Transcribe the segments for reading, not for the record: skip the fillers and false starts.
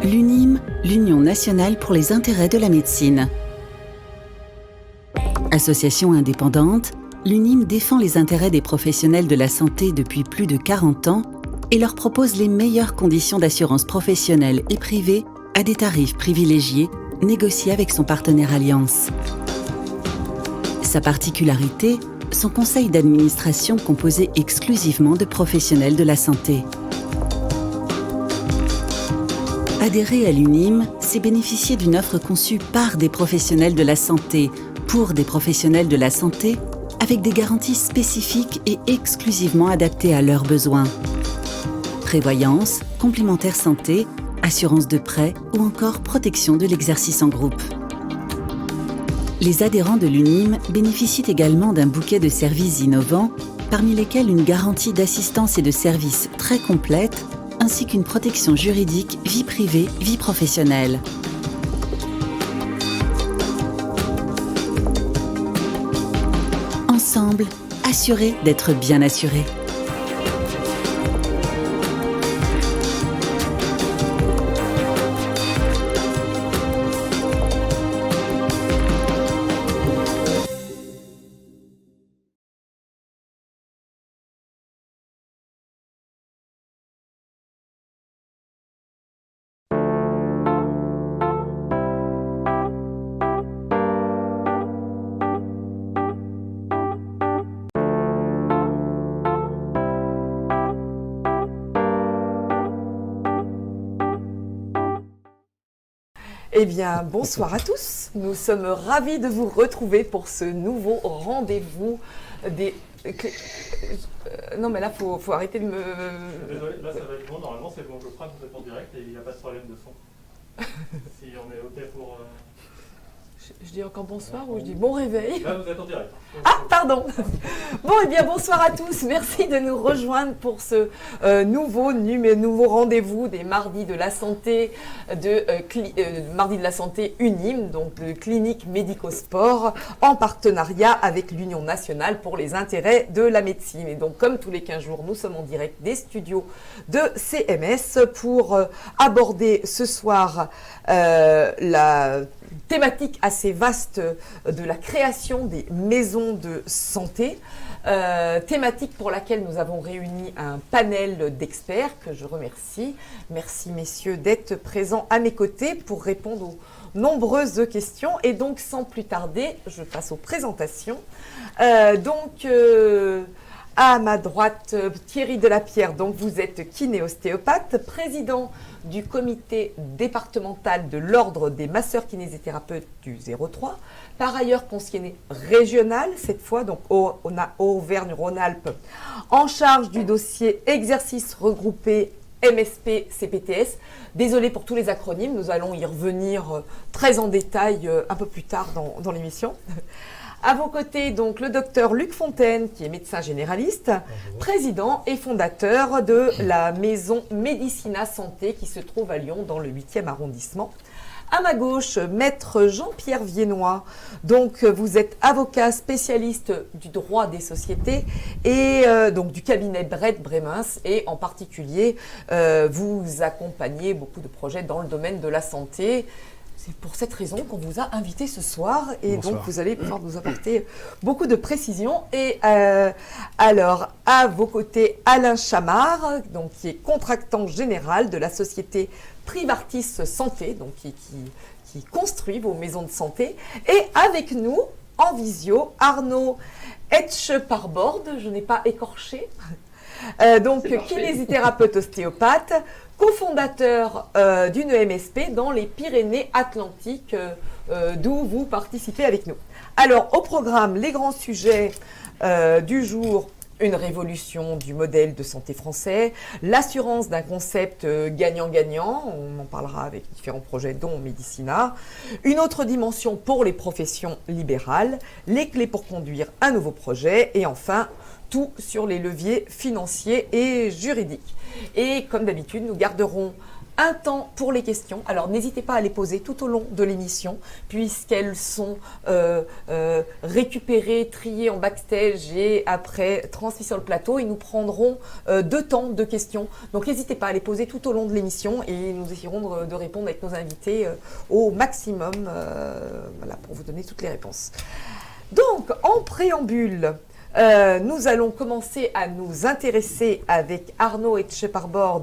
L'UNIM, l'Union nationale pour les intérêts de la médecine. Association indépendante, l'UNIM défend les intérêts des professionnels de la santé depuis plus de 40 ans et leur propose les meilleures conditions d'assurance professionnelle et privée à des tarifs privilégiés négociés avec son partenaire Allianz. Sa particularité, son conseil d'administration composé exclusivement de professionnels de la santé. Adhérer à l'UNIM, c'est bénéficier d'une offre conçue par des professionnels de la santé, pour des professionnels de la santé, avec des garanties spécifiques et exclusivement adaptées à leurs besoins. Prévoyance, complémentaire santé, assurance de prêt ou encore protection de l'exercice en groupe. Les adhérents de l'UNIM bénéficient également d'un bouquet de services innovants, parmi lesquels une garantie d'assistance et de services très complète, ainsi qu'une protection juridique vie privée, vie professionnelle. Ensemble, assurés d'être bien assurés. Eh bien, bonsoir à tous. Nous sommes ravis de vous retrouver pour ce nouveau rendez-vous des... Non, mais là, faut arrêter de me... Désolé, là, ça va être bon. Normalement, c'est bon. Je prends complètement direct et il n'y a pas de problème de son. Si on est OK pour... Je dis encore bonsoir ou je dis bon réveil? Là, vous êtes en direct. Ah, pardon. Bon, eh bien, bonsoir à tous. Merci de nous rejoindre pour ce nouveau rendez-vous des Mardis de la Santé, Mardi de la Santé UNIM, donc de Clinique Médico-Sport, en partenariat avec l'Union nationale pour les intérêts de la médecine. Et donc, comme tous les 15 jours, nous sommes en direct des studios de CMS pour aborder ce soir la thématique assez vaste de la création des maisons de santé, thématique pour laquelle nous avons réuni un panel d'experts que je remercie. Merci messieurs d'être présents à mes côtés pour répondre aux nombreuses questions. Et donc sans plus tarder, je passe aux présentations. À ma droite, Thierry Delapierre, donc vous êtes kiné-ostéopathe, président du comité départemental de l'Ordre des masseurs-kinésithérapeutes du 03, par ailleurs conseiller régional, cette fois, donc on a Auvergne-Rhône-Alpes, en charge du dossier exercice regroupé MSP CPTS. Désolé pour tous les acronymes, nous allons y revenir très en détail un peu plus tard dans l'émission. À vos côtés, donc, le docteur Luc Fontaine, qui est médecin généraliste, bonjour, président et fondateur de la maison Médicina Santé, qui se trouve à Lyon, dans le 8e arrondissement. À ma gauche, maître Jean-Pierre Viennois, donc vous êtes avocat spécialiste du droit des sociétés et donc du cabinet Brett Bremens, et en particulier, vous accompagnez beaucoup de projets dans le domaine de la santé. C'est pour cette raison qu'on vous a invité ce soir et bonsoir. Donc vous allez pouvoir nous apporter beaucoup de précisions. Et alors, à vos côtés, Alain Chamard, donc, qui est contractant général de la société Privartis Santé, donc, qui construit vos maisons de santé. Et avec nous, en visio, Arnaud Etche-Parbord, je n'ai pas écorché, donc kinésithérapeute ostéopathe, cofondateur d'une MSP dans les Pyrénées-Atlantiques, d'où vous participez avec nous. Alors, au programme, les grands sujets du jour: une révolution du modèle de santé français, l'assurance d'un concept gagnant-gagnant, on en parlera avec différents projets dont Médicina, une autre dimension pour les professions libérales, les clés pour conduire un nouveau projet, et enfin, tout sur les leviers financiers et juridiques. Et comme d'habitude, nous garderons un temps pour les questions. Alors n'hésitez pas à les poser tout au long de l'émission, puisqu'elles sont récupérées, triées en backstage et après transmises sur le plateau. Et nous prendrons 2 temps de questions. Donc n'hésitez pas à les poser tout au long de l'émission et nous essayerons de répondre avec nos invités au maximum, voilà, pour vous donner toutes les réponses. Donc, en préambule, nous allons commencer à nous intéresser avec Arnaud Etcheparbord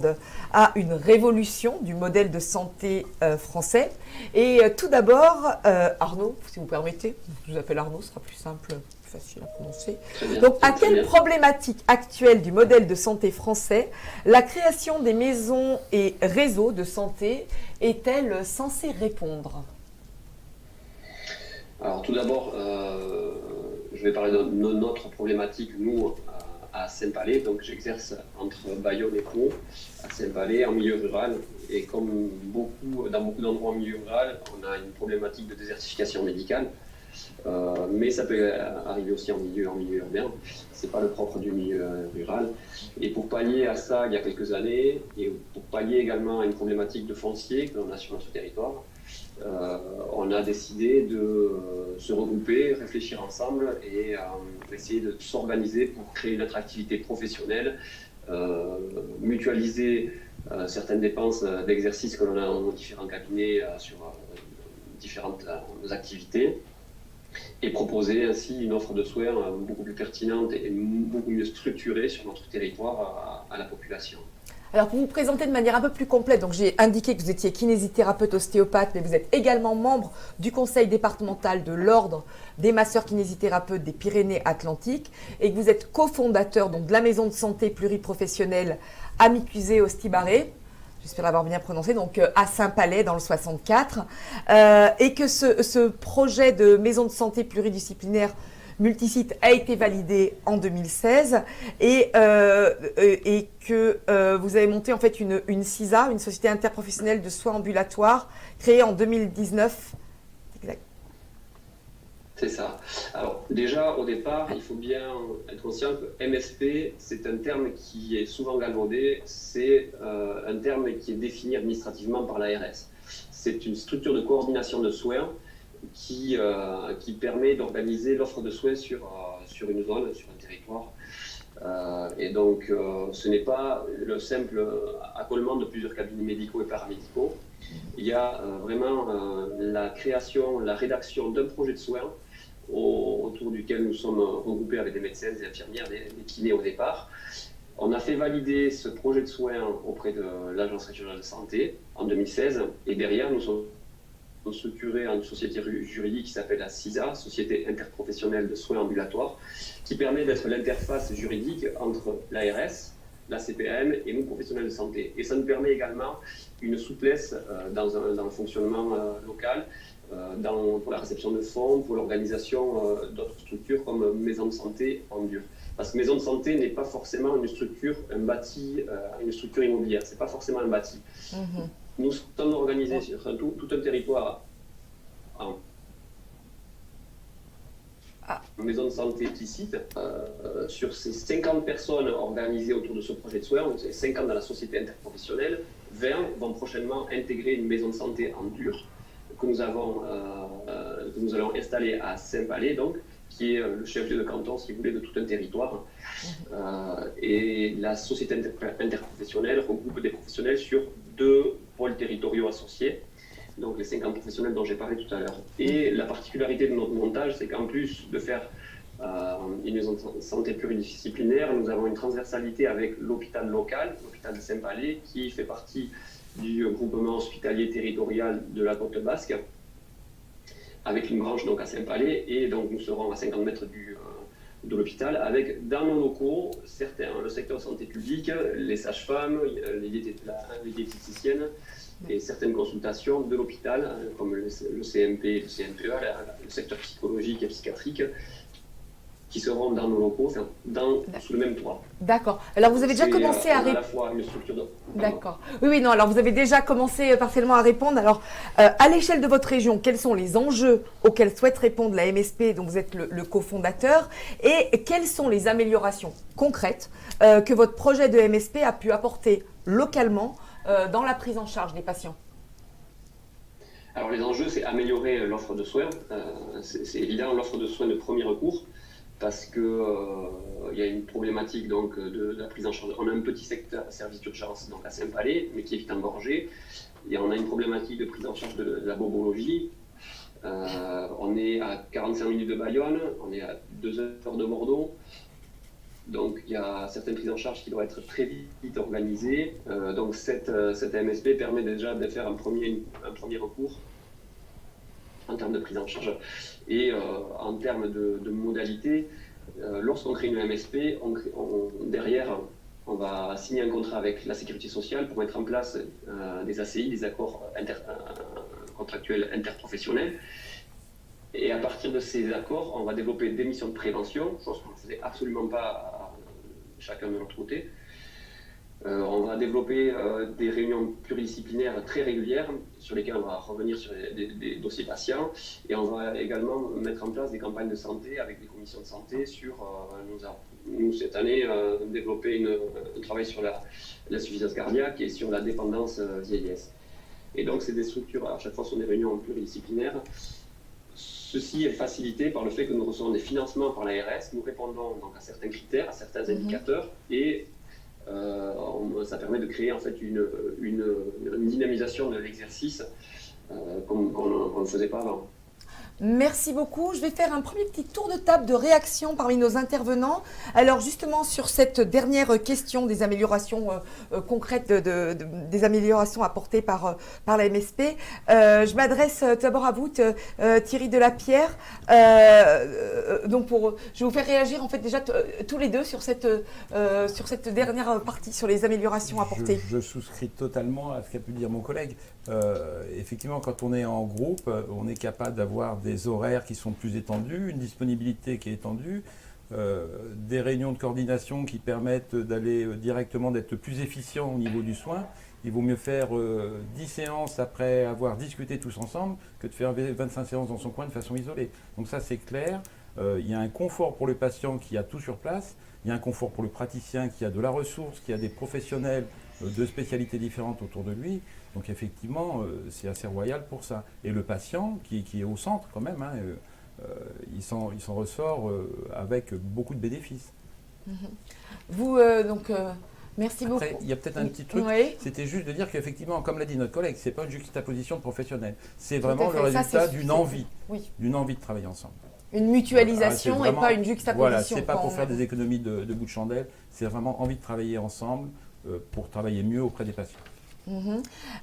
à une révolution du modèle de santé français. Et tout d'abord, Arnaud, si vous permettez, je vous appelle Arnaud, ce sera plus simple, plus facile à prononcer. Donc, à quelle problématique actuelle du modèle de santé français la création des maisons et réseaux de santé est-elle censée répondre ? Alors tout d'abord, je vais parler de notre problématique, nous, à Saint-Palais. Donc j'exerce entre Bayonne et Pau, à Saint-Palais, en milieu rural. Et comme dans beaucoup d'endroits en milieu rural, on a une problématique de désertification médicale. Mais ça peut arriver aussi en milieu urbain. C'est pas le propre du milieu rural. Et pour pallier à ça, il y a quelques années, et pour pallier également à une problématique de foncier que l'on a sur notre territoire, on a décidé de se regrouper, réfléchir ensemble et essayer de s'organiser pour créer une attractivité professionnelle, mutualiser certaines dépenses d'exercice que l'on a dans différents cabinets sur différentes activités et proposer ainsi une offre de soins beaucoup plus pertinente et beaucoup mieux structurée sur notre territoire à la population. Alors, pour vous présenter de manière un peu plus complète, donc j'ai indiqué que vous étiez kinésithérapeute ostéopathe, mais vous êtes également membre du conseil départemental de l'Ordre des masseurs kinésithérapeutes des Pyrénées-Atlantiques et que vous êtes cofondateur donc, de la maison de santé pluriprofessionnelle Amicusée Ostibaré, j'espère l'avoir bien prononcé, donc à Saint-Palais dans le 64, et que ce projet de maison de santé pluridisciplinaire multisite a été validé en 2016 et que vous avez monté en fait une SISA, une société interprofessionnelle de soins ambulatoires, créée en 2019. Exact. C'est ça. Alors déjà, au départ, il faut bien être conscient que MSP, c'est un terme qui est souvent galvaudé, c'est un terme qui est défini administrativement par l'ARS. C'est une structure de coordination de soins qui permet d'organiser l'offre de soins sur une zone, sur un territoire. Et donc, ce n'est pas le simple accolement de plusieurs cabinets médicaux et paramédicaux. Il y a vraiment la création, la rédaction d'un projet de soins autour duquel nous sommes regroupés avec des médecins, des infirmières, des kinés au départ. On a fait valider ce projet de soins auprès de l'Agence régionale de santé en 2016 et derrière, nous sommes structuré en une société juridique qui s'appelle la SISA, Société interprofessionnelle de soins ambulatoires, qui permet d'être l'interface juridique entre l'ARS, la CPAM et nous, professionnels de santé. Et ça nous permet également une souplesse dans le fonctionnement local, pour la réception de fonds, pour l'organisation d'autres structures comme maison de santé en dur. Parce que maison de santé n'est pas forcément une structure, un bâti, une structure immobilière, c'est pas forcément un bâti. Mm-hmm. Nous sommes organisés sur tout un territoire en maison de santé implicite. Sur ces 50 personnes organisées autour de ce projet de soins, 50 dans la société interprofessionnelle, 20 vont prochainement intégrer une maison de santé en dur que nous allons installer à Saint-Palais, donc, qui est le chef-lieu de canton, si vous voulez, de tout un territoire. Et la société interprofessionnelle regroupe des professionnels sur 2 pôles territoriaux associés, donc les 50 professionnels dont j'ai parlé tout à l'heure. Et la particularité de notre montage, c'est qu'en plus de faire une maison de santé pluridisciplinaire, nous avons une transversalité avec l'hôpital local, l'hôpital de Saint-Palais, qui fait partie du groupement hospitalier territorial de la Côte Basque, avec une branche donc à Saint-Palais, et donc nous serons à 50 mètres de l'hôpital, avec dans nos locaux le secteur santé publique, les sages-femmes, les diététiciennes et certaines consultations de l'hôpital, comme le CMP, le CMPE, le secteur psychologique et psychiatrique, qui seront dans nos locaux, sous le même toit. D'accord. Alors vous avez déjà commencé à répondre. À la fois une structure de... D'accord. Oui, non. Alors vous avez déjà commencé partiellement à répondre. Alors, à l'échelle de votre région, quels sont les enjeux auxquels souhaite répondre la MSP, dont vous êtes le cofondateur, et quelles sont les améliorations concrètes que votre projet de MSP a pu apporter localement dans la prise en charge des patients? Alors les enjeux, c'est améliorer l'offre de soins. C'est évident, l'offre de soins de premier recours, parce que il y a une problématique donc de la prise en charge. On a un petit secteur service d'urgence donc à Saint-Palais, mais qui est vite engorgé. Et on a une problématique de prise en charge de la bobologie. On est à 45 minutes de Bayonne, on est à 2 heures de Bordeaux. Donc il y a certaines prises en charge qui doivent être très vite organisées. Donc cette MSP permet déjà de faire un premier recours en termes de prise en charge. Et en termes de modalités, lorsqu'on crée une MSP, derrière, on va signer un contrat avec la sécurité sociale pour mettre en place des ACI, des accords contractuels interprofessionnels. Et à partir de ces accords, on va développer des missions de prévention, chose qu'on ne faisait absolument pas chacun de notre côté. On va développer des réunions pluridisciplinaires très régulières sur lesquelles on va revenir sur des dossiers patients. Et on va également mettre en place des campagnes de santé avec des commissions de santé sur, nous cette année, développer un travail sur l'insuffisance cardiaque et sur la dépendance vieillesse. Et donc c'est des structures, à chaque fois ce sont des réunions pluridisciplinaires. Ceci est facilité par le fait que nous recevons des financements par l'ARS, nous répondons donc à certains critères, à certains indicateurs, et ça permet de créer en fait une dynamisation de l'exercice comme on ne faisait pas avant. Merci beaucoup. Je vais faire un premier petit tour de table de réaction parmi nos intervenants. Alors justement sur cette dernière question des améliorations concrètes, des améliorations apportées par la MSP, je m'adresse d'abord à vous, Thierry Delapierre. Donc je vais vous faire réagir en fait déjà tous les deux sur cette dernière partie, sur les améliorations apportées. Je souscris totalement à ce qu'a pu dire mon collègue. Effectivement, quand on est en groupe, on est capable d'avoir des horaires qui sont plus étendus, une disponibilité qui est étendue, des réunions de coordination qui permettent d'aller directement, d'être plus efficient au niveau du soin. Il vaut mieux faire 10 séances après avoir discuté tous ensemble que de faire 25 séances dans son coin de façon isolée. Donc ça, c'est clair. Il y a un confort pour le patient qui a tout sur place. Il y a un confort pour le praticien qui a de la ressource, qui a des professionnels de spécialités différentes autour de lui. Donc effectivement, c'est assez royal pour ça. Et le patient, qui est au centre quand même, il s'en ressort avec beaucoup de bénéfices. Vous, merci beaucoup. Après, il y a peut-être un petit truc, c'était juste de dire qu'effectivement, comme l'a dit notre collègue, ce n'est pas une juxtaposition de professionnels. C'est vraiment le résultat d'une envie de travailler ensemble. Une mutualisation vraiment, et pas une juxtaposition. Voilà, ce n'est pas pour faire des économies de bout de chandelle, c'est vraiment envie de travailler ensemble pour travailler mieux auprès des patients.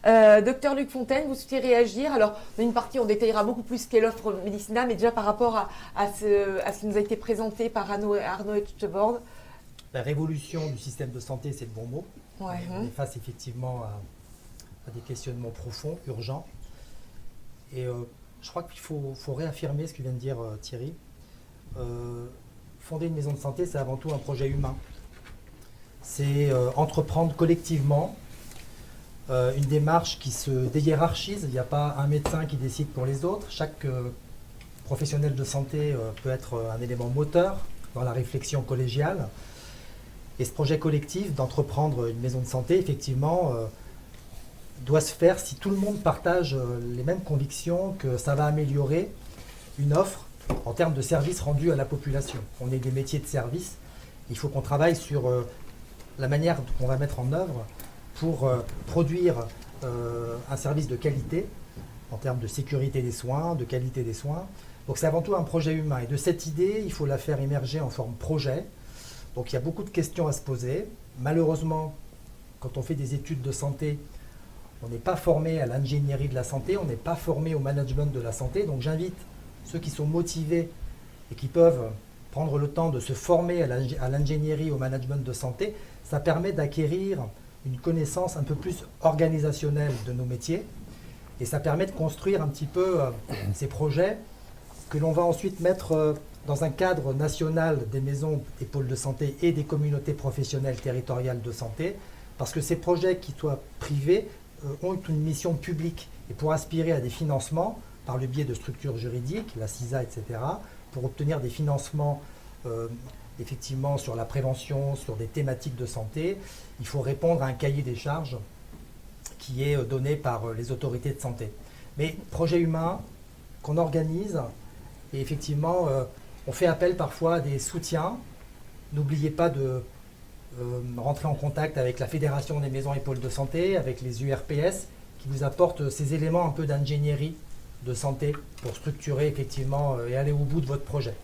Docteur Luc Fontaine, vous souhaitez réagir? Alors, dans une partie, on détaillera beaucoup plus qu'est l'offre Médicina, mais déjà par rapport à ce qui nous a été présenté par Arnaud Etchebord. La révolution du système de santé, c'est le bon mot. Ouais. On est face effectivement à des questionnements profonds, urgents. Et je crois qu'il faut réaffirmer ce que vient de dire Thierry. Fonder une maison de santé, c'est avant tout un projet humain. C'est entreprendre collectivement une démarche qui se déhiérarchise. Il n'y a pas un médecin qui décide pour les autres. Chaque professionnel de santé peut être un élément moteur dans la réflexion collégiale. Et ce projet collectif d'entreprendre une maison de santé, effectivement, doit se faire si tout le monde partage les mêmes convictions que ça va améliorer une offre en termes de services rendus à la population. On est des métiers de service. Il faut qu'on travaille sur la manière qu'on va mettre en œuvre pour produire un service de qualité en termes de sécurité des soins, de qualité des soins. Donc c'est avant tout un projet humain. Et de cette idée, il faut la faire émerger en forme projet. Donc il y a beaucoup de questions à se poser. Malheureusement, quand on fait des études de santé, on n'est pas formé à l'ingénierie de la santé, on n'est pas formé au management de la santé. Donc j'invite ceux qui sont motivés et qui peuvent prendre le temps de se former à l'ingénierie, au management de santé. Ça permet d'acquérir une connaissance un peu plus organisationnelle de nos métiers et ça permet de construire un petit peu ces projets que l'on va ensuite mettre dans un cadre national des maisons, des pôles de santé et des communautés professionnelles territoriales de santé, parce que ces projets qui soient privés ont une mission publique et pour aspirer à des financements par le biais de structures juridiques, la CISA, etc., pour obtenir des financements effectivement sur la prévention, sur des thématiques de santé, il faut répondre à un cahier des charges qui est donné par les autorités de santé. Mais projet humain qu'on organise, et effectivement, on fait appel parfois à des soutiens. N'oubliez pas de rentrer en contact avec la Fédération des maisons et pôles de santé, avec les URPS, qui vous apportent ces éléments un peu d'ingénierie de santé pour structurer effectivement et aller au bout de votre projet.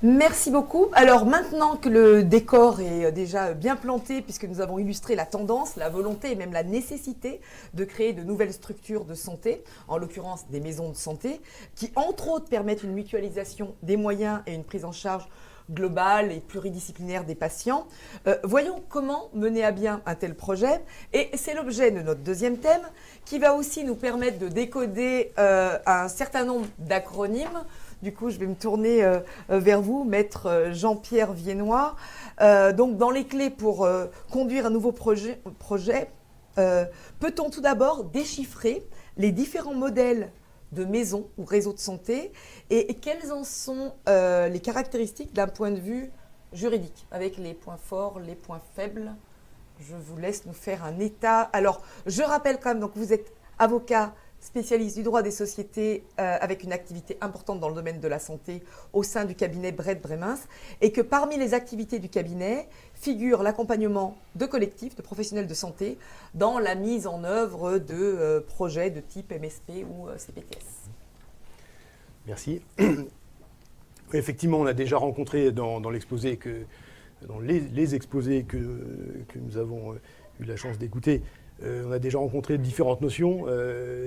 Merci beaucoup. Alors maintenant que le décor est déjà bien planté, puisque nous avons illustré la tendance, la volonté et même la nécessité de créer de nouvelles structures de santé, en l'occurrence des maisons de santé, qui entre autres permettent une mutualisation des moyens et une prise en charge globale et pluridisciplinaire des patients. Voyons comment mener à bien un tel projet. Et c'est l'objet de notre deuxième thème, qui va aussi nous permettre de décoder un certain nombre d'acronymes. Du coup, je vais me tourner vers vous, maître Jean-Pierre Viennois. Donc, dans les clés pour conduire un nouveau projet, peut-on tout d'abord déchiffrer les différents modèles de maisons ou réseaux de santé et quelles en sont les caractéristiques d'un point de vue juridique, avec les points forts, les points faibles? Je vous laisse nous faire un état. Alors, je rappelle quand même, donc vous êtes avocat spécialiste du droit des sociétés avec une activité importante dans le domaine de la santé au sein du cabinet Brett Bremens, et que parmi les activités du cabinet figure l'accompagnement de collectifs, de professionnels de santé dans la mise en œuvre de projets de type MSP ou CPTS. Merci. Effectivement, on a déjà rencontré dans l'exposé dans les exposés que nous avons eu la chance d'écouter, on a déjà rencontré différentes notions.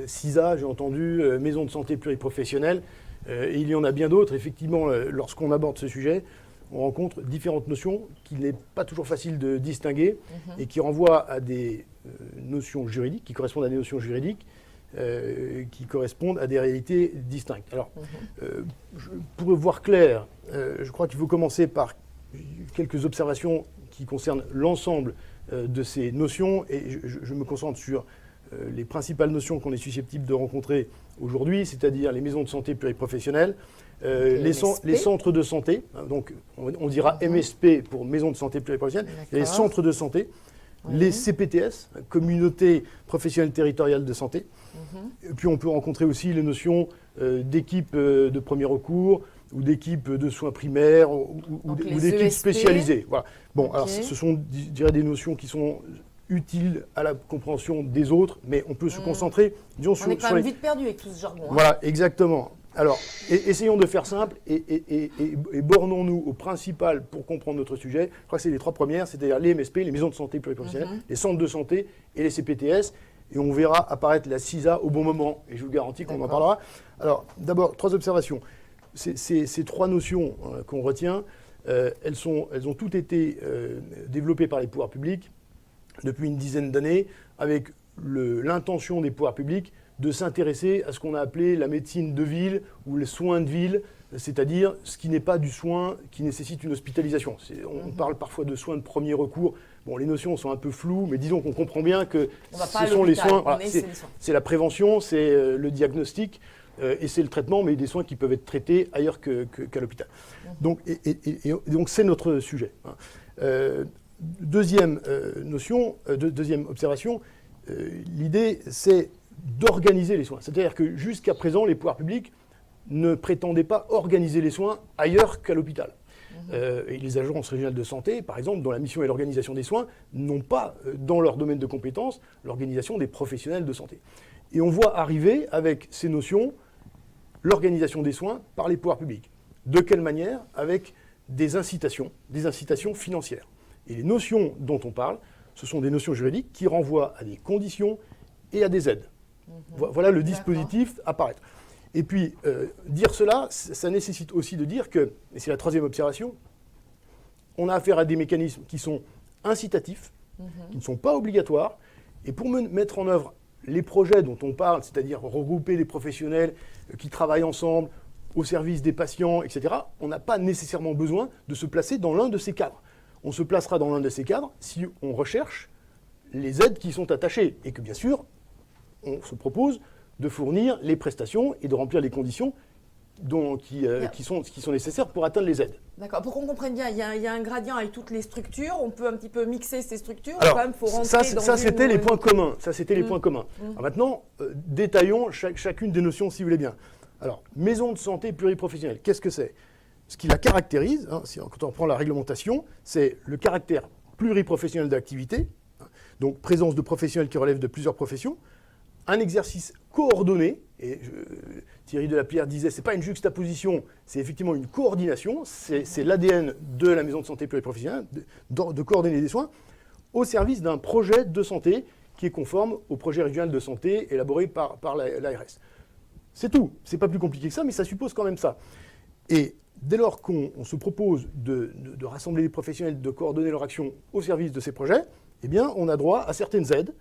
CISA, j'ai entendu, maison de santé pluriprofessionnelle, et il y en a bien d'autres. Effectivement, lorsqu'on aborde ce sujet, on rencontre différentes notions qu'il n'est pas toujours facile de distinguer et qui renvoient à des notions juridiques, qui correspondent à des notions juridiques, qui correspondent à des réalités distinctes. Alors, pour voir clair, je crois qu'il faut commencer par quelques observations qui concernent l'ensemble de ces notions, et je me concentre sur les principales notions qu'on est susceptible de rencontrer aujourd'hui, c'est-à-dire les maisons de santé pluriprofessionnelles, les centres de santé, donc on dira MSP pour maisons de santé pluriprofessionnelles, les centres de santé, les CPTS, communautés professionnelles territoriales de santé, et puis on peut rencontrer aussi les notions d'équipes de premier recours, ou d'équipes de soins primaires, ou d'équipes spécialisées. Voilà. Bon, alors ce sont, je dirais, des notions qui sont utiles à la compréhension des autres, mais on peut se concentrer, disons, on est quand même vite perdu avec tout ce jargon. Voilà, exactement. Alors, essayons de faire simple et bornons-nous au principal pour comprendre notre sujet. Je crois que c'est les trois premières, c'est-à-dire les MSP, les maisons de santé pluriprofessionnelles, les centres de santé et les CPTS. Et on verra apparaître la CISA au bon moment, et je vous garantis qu'on en parlera. Alors, d'abord, trois observations. Ces trois notions qu'on retient, elles ont toutes été développées par les pouvoirs publics depuis une dizaine d'années, avec l'intention des pouvoirs publics de s'intéresser à ce qu'on a appelé la médecine de ville ou les soins de ville, c'est-à-dire ce qui n'est pas du soin qui nécessite une hospitalisation. On parle parfois de soins de premier recours. Bon, les notions sont un peu floues, mais disons qu'on comprend bien que ce sont les soins. Voilà, c'est la prévention, c'est le diagnostic. Et c'est le traitement, mais des soins qui peuvent être traités ailleurs qu'à l'hôpital. Donc, donc, c'est notre sujet. Deuxième notion, deuxième observation, l'idée, c'est d'organiser les soins. C'est-à-dire que jusqu'à présent, les pouvoirs publics ne prétendaient pas organiser les soins ailleurs qu'à l'hôpital. Et les agences régionales de santé, par exemple, dont la mission est l'organisation des soins, n'ont pas, dans leur domaine de compétences, l'organisation des professionnels de santé. Et on voit arriver, avec ces notions, l'organisation des soins par les pouvoirs publics. De quelle manière? Avec des incitations financières. Et les notions dont on parle, ce sont des notions juridiques qui renvoient à des conditions et à des aides. Voilà le dispositif apparaître. Et puis, dire cela, ça nécessite aussi de dire que, et c'est la troisième observation, on a affaire à des mécanismes qui sont incitatifs, qui ne sont pas obligatoires, et pour mettre en œuvre les projets dont on parle, c'est-à-dire regrouper des professionnels qui travaillent ensemble au service des patients, etc., on n'a pas nécessairement besoin de se placer dans l'un de ces cadres. On se placera dans l'un de ces cadres si on recherche les aides qui y sont attachées et que, bien sûr, on se propose de fournir les prestations et de remplir les conditions qui sont nécessaires pour atteindre les aides. D'accord, pour qu'on comprenne bien, il y a un gradient avec toutes les structures, on peut un petit peu mixer ces structures, Alors, quand même, faut rentrer ça c'était les points communs. Ça, c'était les points communs. Mm. Alors maintenant, détaillons chacune des notions, si vous voulez bien. Alors, maison de santé pluriprofessionnelle, qu'est-ce que c'est? Ce qui la caractérise, quand on prend la réglementation, c'est le caractère pluriprofessionnel d'activité, donc présence de professionnels qui relèvent de plusieurs professions, un exercice coordonné, et Thierry Delapierre disait, c'est pas une juxtaposition, c'est effectivement une coordination, c'est l'ADN de la maison de santé pluriprofessionnelle, de coordonner des soins, au service d'un projet de santé qui est conforme au projet régional de santé élaboré par l'ARS. C'est tout, c'est pas plus compliqué que ça, mais ça suppose quand même ça. Et dès lors qu'on se propose de rassembler les professionnels, de coordonner leur action au service de ces projets, eh bien, on a droit à certaines aides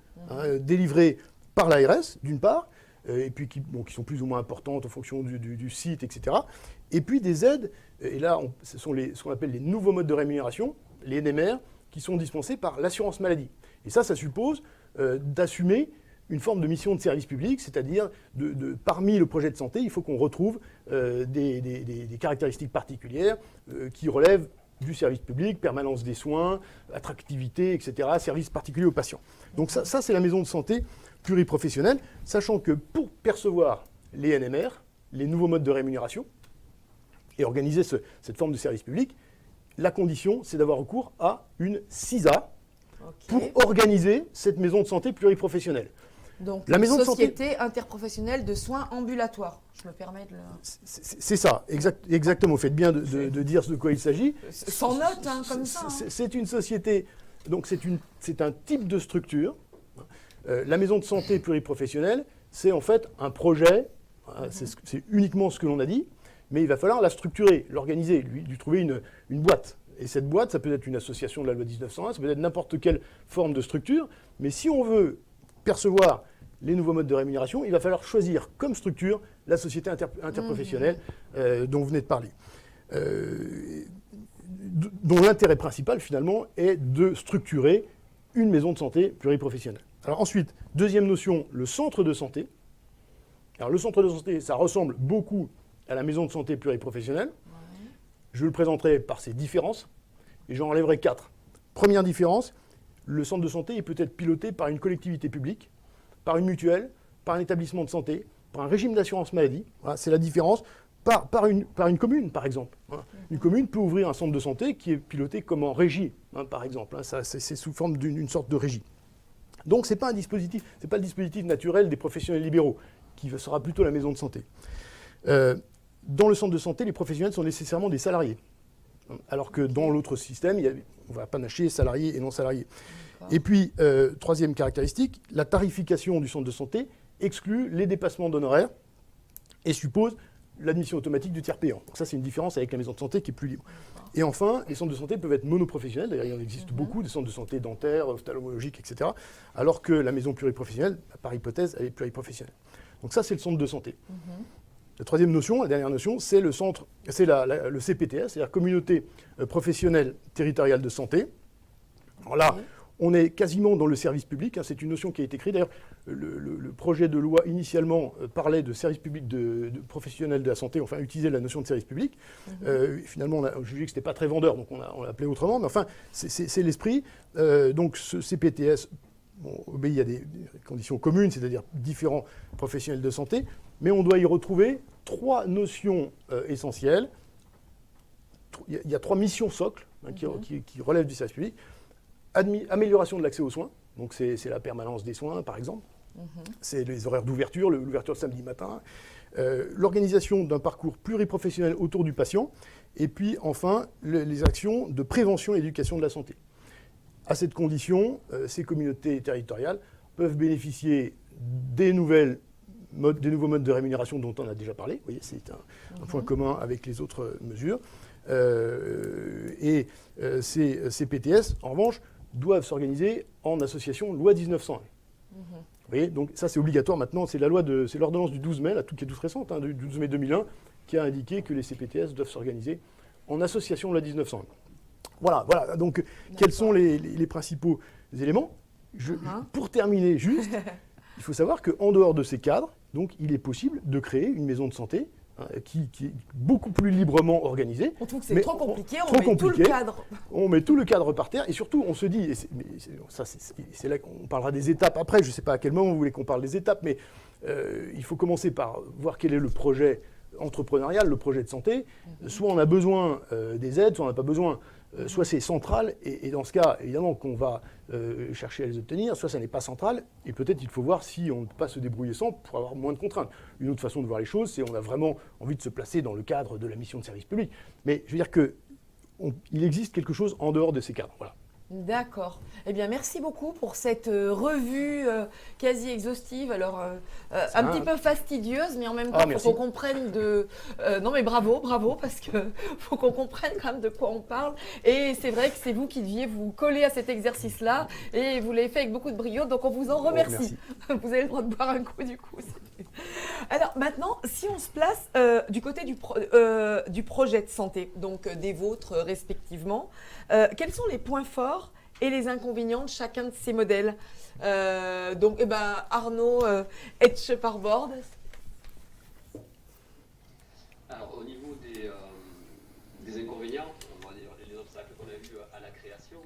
délivrées par l'ARS, d'une part, et puis qui sont plus ou moins importantes en fonction du site, etc. Et puis des aides, et là, ce sont ce qu'on appelle les nouveaux modes de rémunération, les NMR, qui sont dispensés par l'assurance maladie. Et ça suppose d'assumer une forme de mission de service public, c'est-à-dire parmi le projet de santé, il faut qu'on retrouve des caractéristiques particulières qui relèvent du service public, permanence des soins, attractivité, etc., service particulier aux patients. Donc ça c'est la maison de santé pluriprofessionnelle, sachant que pour percevoir les NMR, les nouveaux modes de rémunération, et organiser cette forme de service public, la condition, c'est d'avoir recours à une CISA pour organiser cette maison de santé pluriprofessionnelle. Donc, la maison Société interprofessionnelle de soins ambulatoires. Je me permets de le... C'est ça, exactement. Vous faites bien de dire de quoi il s'agit. Sans note, comme ça. C'est une société, donc c'est un type de structure. La maison de santé pluriprofessionnelle, c'est en fait un projet, c'est uniquement ce que l'on a dit, mais il va falloir la structurer, l'organiser, lui trouver une boîte. Et cette boîte, ça peut être une association de la loi 1901, ça peut être n'importe quelle forme de structure, mais si on veut percevoir les nouveaux modes de rémunération, il va falloir choisir comme structure la société interprofessionnelle dont vous venez de parler. Dont l'intérêt principal, finalement, est de structurer une maison de santé pluriprofessionnelle. Alors ensuite, deuxième notion, le centre de santé. Alors le centre de santé, ça ressemble beaucoup à la maison de santé pluriprofessionnelle. Ouais. Je le présenterai par ses différences, et j'en enlèverai 4. Première différence, le centre de santé peut être piloté par une collectivité publique, par une mutuelle, par un établissement de santé, par un régime d'assurance maladie. Voilà, c'est la différence. Par une commune, par exemple. Voilà. Une commune peut ouvrir un centre de santé qui est piloté comme en régie, par exemple. C'est sous forme d'une sorte de régie. Donc, ce n'est pas le dispositif naturel des professionnels libéraux, qui sera plutôt la maison de santé. Dans le centre de santé, les professionnels sont nécessairement des salariés. Alors que dans l'autre système, on va panacher salariés et non salariés. Et puis, troisième caractéristique, la tarification du centre de santé exclut les dépassements d'honoraires et suppose l'admission automatique du tiers payant. Donc ça, c'est une différence avec la maison de santé qui est plus libre. Et enfin, les centres de santé peuvent être monoprofessionnels. D'ailleurs, il en existe beaucoup, des centres de santé dentaires, ophtalmologiques, etc. Alors que la maison pluriprofessionnelle, par hypothèse, elle est pluriprofessionnelle. Donc ça, c'est le centre de santé. La troisième notion, la dernière notion, c'est le CPTS, c'est-à-dire Communauté professionnelle territoriale de santé. Alors là, on est quasiment dans le service public, c'est une notion qui a été créée. D'ailleurs, le projet de loi initialement parlait de service public de professionnels de la santé, enfin utilisait la notion de service public. Finalement, on a jugé que ce n'était pas très vendeur, donc on l'a appelé autrement, mais enfin, c'est l'esprit. Donc ce CPTS obéit à des conditions communes, c'est-à-dire différents professionnels de santé, mais on doit y retrouver 3 notions essentielles. Il y a 3 missions socles qui relèvent du service public. Amélioration de l'accès aux soins, donc c'est la permanence des soins par exemple, c'est les horaires d'ouverture, l'ouverture le samedi matin, l'organisation d'un parcours pluriprofessionnel autour du patient, et puis enfin les actions de prévention et d'éducation de la santé. À cette condition, ces communautés territoriales peuvent bénéficier des nouveaux modes de rémunération dont on a déjà parlé. Vous voyez, c'est un point commun avec les autres mesures. Et ces PTS, en revanche, doivent s'organiser en association loi 1901. Vous voyez, donc ça c'est obligatoire maintenant, c'est l'ordonnance du 12 mai, qui est toute récente, du 12 mai 2001, qui a indiqué que les CPTS doivent s'organiser en association loi 1901. Voilà, donc quels sont les principaux éléments Pour terminer juste, il faut savoir qu'en dehors de ces cadres, donc, il est possible de créer une maison de santé qui est beaucoup plus librement organisé. On trouve que c'est Mais trop compliqué, on trop met tout le compliqué. cadre. On met tout le cadre par terre et surtout on se dit, c'est là qu'on parlera des étapes après, je ne sais pas à quel moment vous voulez qu'on parle des étapes, mais il faut commencer par voir quel est le projet entrepreneurial, le projet de santé. Soit on a besoin des aides, soit on n'a pas besoin. Soit c'est central, et dans ce cas, évidemment, qu'on va chercher à les obtenir, soit ça n'est pas central, et peut-être il faut voir si on ne peut pas se débrouiller sans pour avoir moins de contraintes. Une autre façon de voir les choses, c'est on a vraiment envie de se placer dans le cadre de la mission de service public. Mais je veux dire qu'il existe quelque chose en dehors de ces cadres. Voilà. D'accord. Eh bien, merci beaucoup pour cette revue quasi exhaustive. Alors, un petit peu fastidieuse, mais en même temps, il faut qu'on comprenne de... non, mais bravo, parce que faut qu'on comprenne quand même de quoi on parle. Et c'est vrai que c'est vous qui deviez vous coller à cet exercice-là, et vous l'avez fait avec beaucoup de brio, donc on vous en remercie. Vous avez le droit de boire un coup, du coup. Alors, maintenant, si on se place du côté du projet de santé, donc des vôtres respectivement, quels sont les points forts et les inconvénients de chacun de ces modèles. Donc, Arnaud Etcheparbord. Alors, au niveau des inconvénients, on va dire les obstacles qu'on a vus à la création,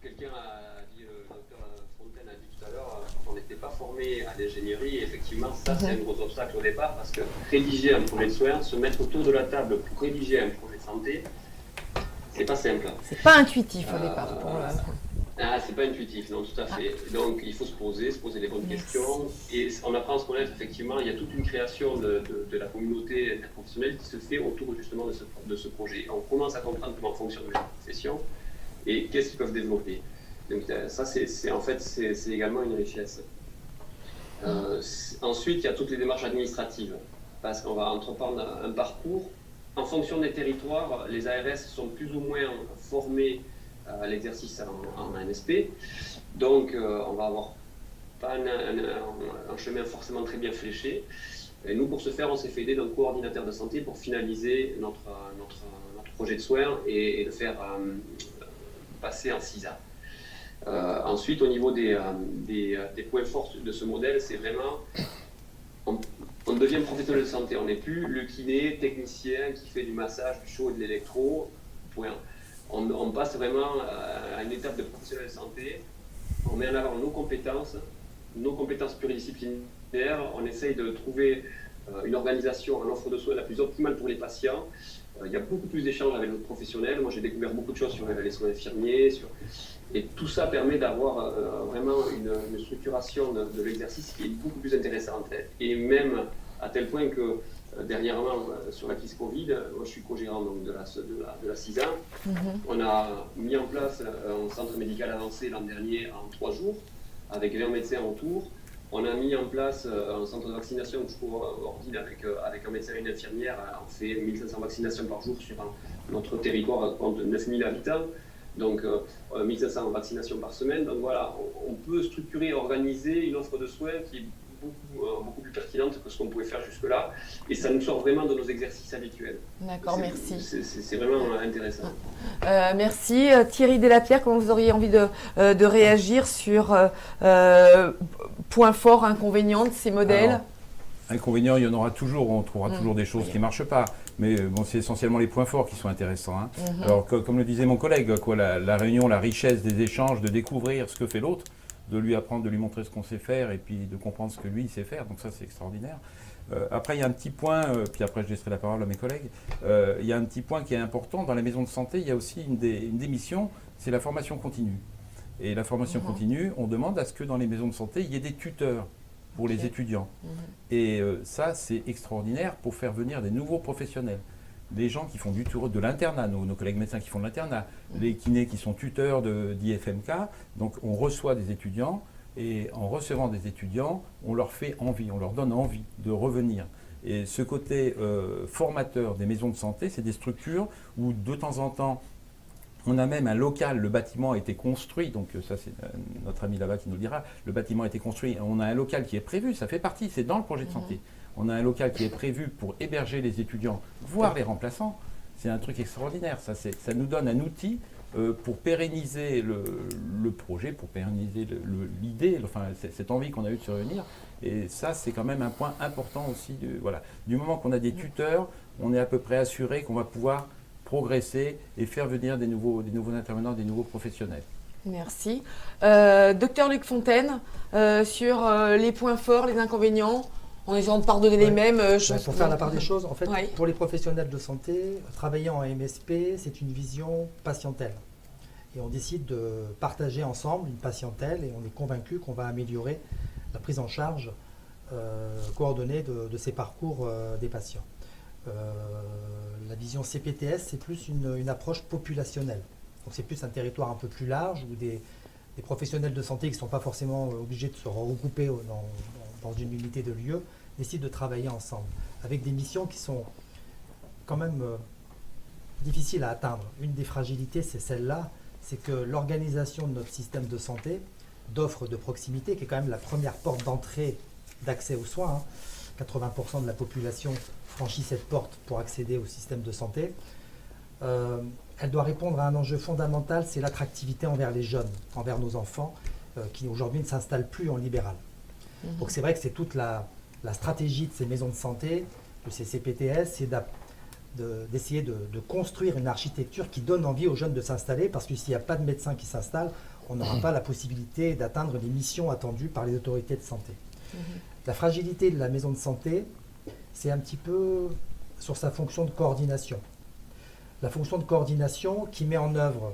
quelqu'un a dit, le docteur Fontaine a dit tout à l'heure, qu'on n'était pas formé à l'ingénierie, et effectivement, ça, c'est un gros obstacle au départ, parce que rédiger un projet de soins, se mettre autour de la table pour rédiger un projet de santé, c'est pas simple. C'est pas intuitif au départ. C'est pas intuitif, non, tout à fait. Donc il faut se poser les bonnes questions. Et on apprend à se connaître, effectivement. Il y a toute une création de la communauté interprofessionnelle qui se fait autour justement de ce projet. On commence à comprendre comment fonctionne la profession et qu'est-ce qu'ils peuvent développer. Donc ça, c'est également une richesse. Ensuite, il y a toutes les démarches administratives, parce qu'on va entreprendre un parcours. En fonction des territoires, les ARS sont plus ou moins formés à l'exercice en ANSP. Donc, on va avoir pas un chemin forcément très bien fléché. Et nous, pour ce faire, on s'est fait aider d'un coordinateur de santé pour finaliser notre projet de soins et le faire passer en CISA. Ensuite, au niveau des points forts de ce modèle, c'est vraiment... On devient professionnel de santé, on n'est plus le kiné, technicien qui fait du massage, du chaud et de l'électro, point. On passe vraiment à une étape de professionnel de santé, on met en avant nos compétences pluridisciplinaires, on essaye de trouver une organisation, une offre de soins la plus optimale pour les patients. Il y a beaucoup plus d'échanges avec nos professionnels, moi j'ai découvert beaucoup de choses sur les soins infirmiers, et tout ça permet d'avoir vraiment une structuration de l'exercice qui est beaucoup plus intéressante. Et même à tel point que dernièrement, sur la crise Covid, moi je suis co-gérant donc, de la CISA, on a mis en place un centre médical avancé l'an dernier en 3 jours, avec 20 médecins autour. On a mis en place un centre de vaccination que je coordonne avec un médecin et une infirmière. On fait 1500 vaccinations par jour sur notre territoire qui compte 9000 habitants. Donc 1500 vaccinations par semaine. Donc voilà, on peut structurer et organiser une offre de soins qui est beaucoup plus pertinente que ce qu'on pouvait faire jusque-là. Et ça nous sort vraiment de nos exercices habituels. D'accord, merci. C'est vraiment intéressant. Merci. Thierry Delapierre, comment vous auriez envie de réagir sur points forts, inconvénients de ces modèles? Alors, inconvénients, il y en aura toujours, on trouvera toujours des choses qui ne marchent pas. Mais bon, c'est essentiellement les points forts qui sont intéressants. Hein. Alors, comme le disait mon collègue, la réunion, la richesse des échanges, de découvrir ce que fait l'autre, de lui apprendre, de lui montrer ce qu'on sait faire et puis de comprendre ce que lui il sait faire. Donc ça, c'est extraordinaire. Après, il y a un petit point, puis après je laisserai la parole à mes collègues, il y a un petit point qui est important. Dans la maison de santé, il y a aussi une des missions, c'est la formation continue. Et la formation continue, on demande à ce que dans les maisons de santé, il y ait des tuteurs pour les étudiants. Et ça, c'est extraordinaire pour faire venir des nouveaux professionnels. Des gens qui font de l'internat, nos collègues médecins qui font de l'internat, les kinés qui sont tuteurs d'IFMK. Donc on reçoit des étudiants et en recevant des étudiants, on leur fait envie, on leur donne envie de revenir. Et ce côté formateur des maisons de santé, c'est des structures où de temps en temps, on a même un local, le bâtiment a été construit, donc ça c'est notre ami là-bas qui nous le dira, le bâtiment a été construit, on a un local qui est prévu, ça fait partie, c'est dans le projet de santé. On a un local qui est prévu pour héberger les étudiants, voire les remplaçants. C'est un truc extraordinaire, ça nous donne un outil pour pérenniser le projet, pour pérenniser l'idée, enfin, cette envie qu'on a eue de se réunir. Et ça, c'est quand même un point important aussi. Voilà. Du moment qu'on a des tuteurs, on est à peu près assuré qu'on va pouvoir progresser et faire venir des nouveaux intervenants, des nouveaux professionnels. Merci. Docteur Luc Fontaine, sur les points forts, les inconvénients, en essayant de pardonner les mêmes. Pour faire la part des choses, en fait, Ouais. pour les professionnels de santé, travailler en MSP, c'est une vision patientèle. Et on décide de partager ensemble une patientèle et on est convaincu qu'on va améliorer la prise en charge coordonnée de ces parcours des patients. La vision CPTS, c'est plus une approche populationnelle. Donc c'est plus un territoire un peu plus large où des professionnels de santé qui ne sont pas forcément obligés de se regrouper dans une unité de lieu décident de travailler ensemble avec des missions qui sont quand même difficiles à atteindre. Une des fragilités, c'est celle-là, c'est que l'organisation de notre système de santé, d'offres de proximité, qui est quand même la première porte d'entrée d'accès aux soins, 80% de la population franchit cette porte pour accéder au système de santé, elle doit répondre à un enjeu fondamental, c'est l'attractivité envers les jeunes, envers nos enfants, qui aujourd'hui ne s'installent plus en libéral. Donc c'est vrai que c'est toute la stratégie de ces maisons de santé, de ces CPTS, c'est d'essayer de construire une architecture qui donne envie aux jeunes de s'installer, parce que s'il n'y a pas de médecins qui s'installent, on n'aura pas la possibilité d'atteindre les missions attendues par les autorités de santé. La fragilité de la maison de santé, c'est un petit peu sur sa fonction de coordination. La fonction de coordination qui met en œuvre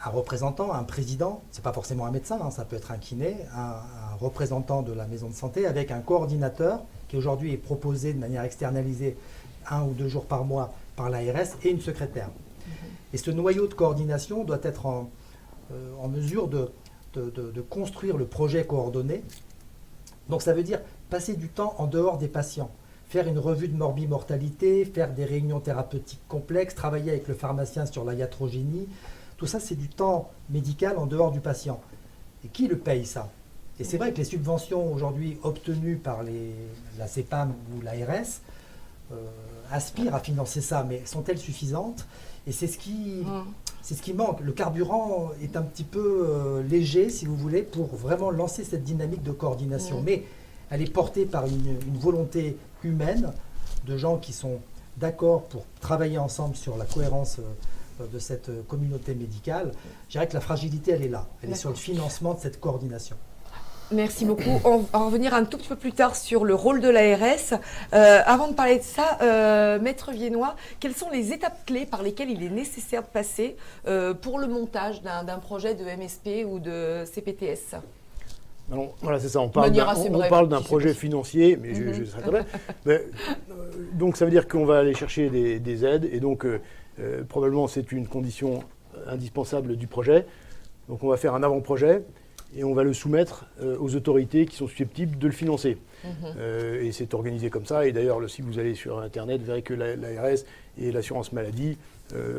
un représentant, un président, c'est pas forcément un médecin, ça peut être un kiné, un représentant de la maison de santé avec un coordinateur qui aujourd'hui est proposé de manière externalisée 1 ou 2 jours par mois par l'ARS et une secrétaire. Et ce noyau de coordination doit être en mesure de construire le projet coordonné. Donc ça veut dire passer du temps en dehors des patients, faire une revue de morbimortalité, faire des réunions thérapeutiques complexes, travailler avec le pharmacien sur la iatrogénie. Tout ça, c'est du temps médical en dehors du patient. Et qui le paye, ça? Et c'est vrai que les subventions aujourd'hui obtenues par la CEPAM ou l'ARS aspirent à financer ça, mais sont-elles suffisantes? Et c'est ce qui manque. Le carburant est un petit peu léger, si vous voulez, pour vraiment lancer cette dynamique de coordination. Mais elle est portée par une volonté humaine de gens qui sont d'accord pour travailler ensemble sur la cohérence de cette communauté médicale. Je dirais que la fragilité, elle est là. Elle est sur le financement de cette coordination. Merci beaucoup. On va revenir un tout petit peu plus tard sur le rôle de l'ARS. Avant de parler de ça, Maître Viennois, quelles sont les étapes clés par lesquelles il est nécessaire de passer pour le montage d'un projet de MSP ou de CPTS? Alors, voilà, c'est ça, on parle d'un projet financier, mais je serai très bref. Donc ça veut dire qu'on va aller chercher des aides, et donc probablement c'est une condition indispensable du projet. Donc on va faire un avant-projet, et on va le soumettre aux autorités qui sont susceptibles de le financer. Et c'est organisé comme ça, et d'ailleurs si vous allez sur Internet, vous verrez que l'ARS et l'assurance maladie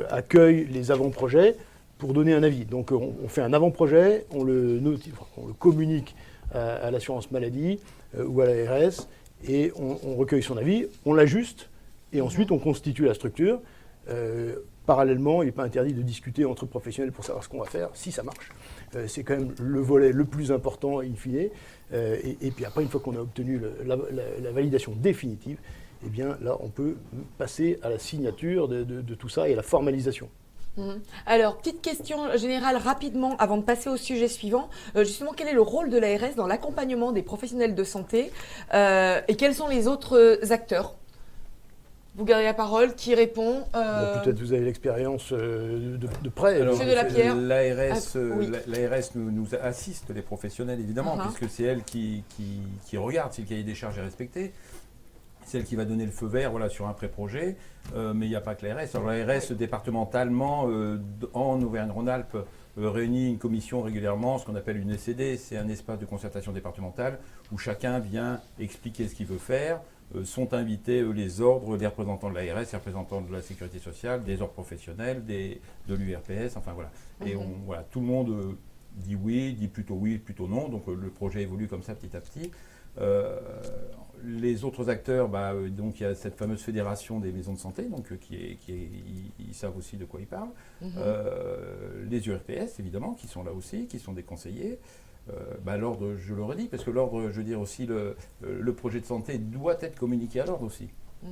accueillent les avant-projets pour donner un avis. Donc on fait un avant-projet, on le communique à l'assurance maladie ou à l'ARS, et on recueille son avis, on l'ajuste, et ensuite on constitue la structure. Parallèlement, il n'est pas interdit de discuter entre professionnels pour savoir ce qu'on va faire, si ça marche. C'est quand même le volet le plus important in fine. Et puis après, une fois qu'on a obtenu la validation définitive, eh bien là, on peut passer à la signature de tout ça et à la formalisation. Alors, petite question générale rapidement avant de passer au sujet suivant. Justement, quel est le rôle de l'ARS dans l'accompagnement des professionnels de santé et quels sont les autres acteurs? Vous gardez la parole, qui répond Peut-être vous avez l'expérience de près. Monsieur de la Pierre. L'ARS nous assiste, les professionnels évidemment, puisque c'est elle qui regarde si le cahier des charges est respecté. C'est elle qui va donner le feu vert sur un pré-projet, mais il n'y a pas que l'ARS. Alors l'ARS départementalement, en Auvergne-Rhône-Alpes, réunit une commission régulièrement, ce qu'on appelle une SCD, c'est un espace de concertation départementale, où chacun vient expliquer ce qu'il veut faire. Sont invités les ordres, les représentants de l'ARS, les représentants de la sécurité sociale, des ordres professionnels, de l'URPS, enfin voilà. Et tout le monde dit oui, dit plutôt non. Donc le projet évolue comme ça petit à petit. Les autres acteurs, donc il y a cette fameuse fédération des maisons de santé, donc ils savent aussi de quoi ils parlent. Les URPS, évidemment, qui sont là aussi, qui sont des conseillers. L'ordre, je le redis, parce que l'ordre, je veux dire aussi, le projet de santé doit être communiqué à l'ordre aussi.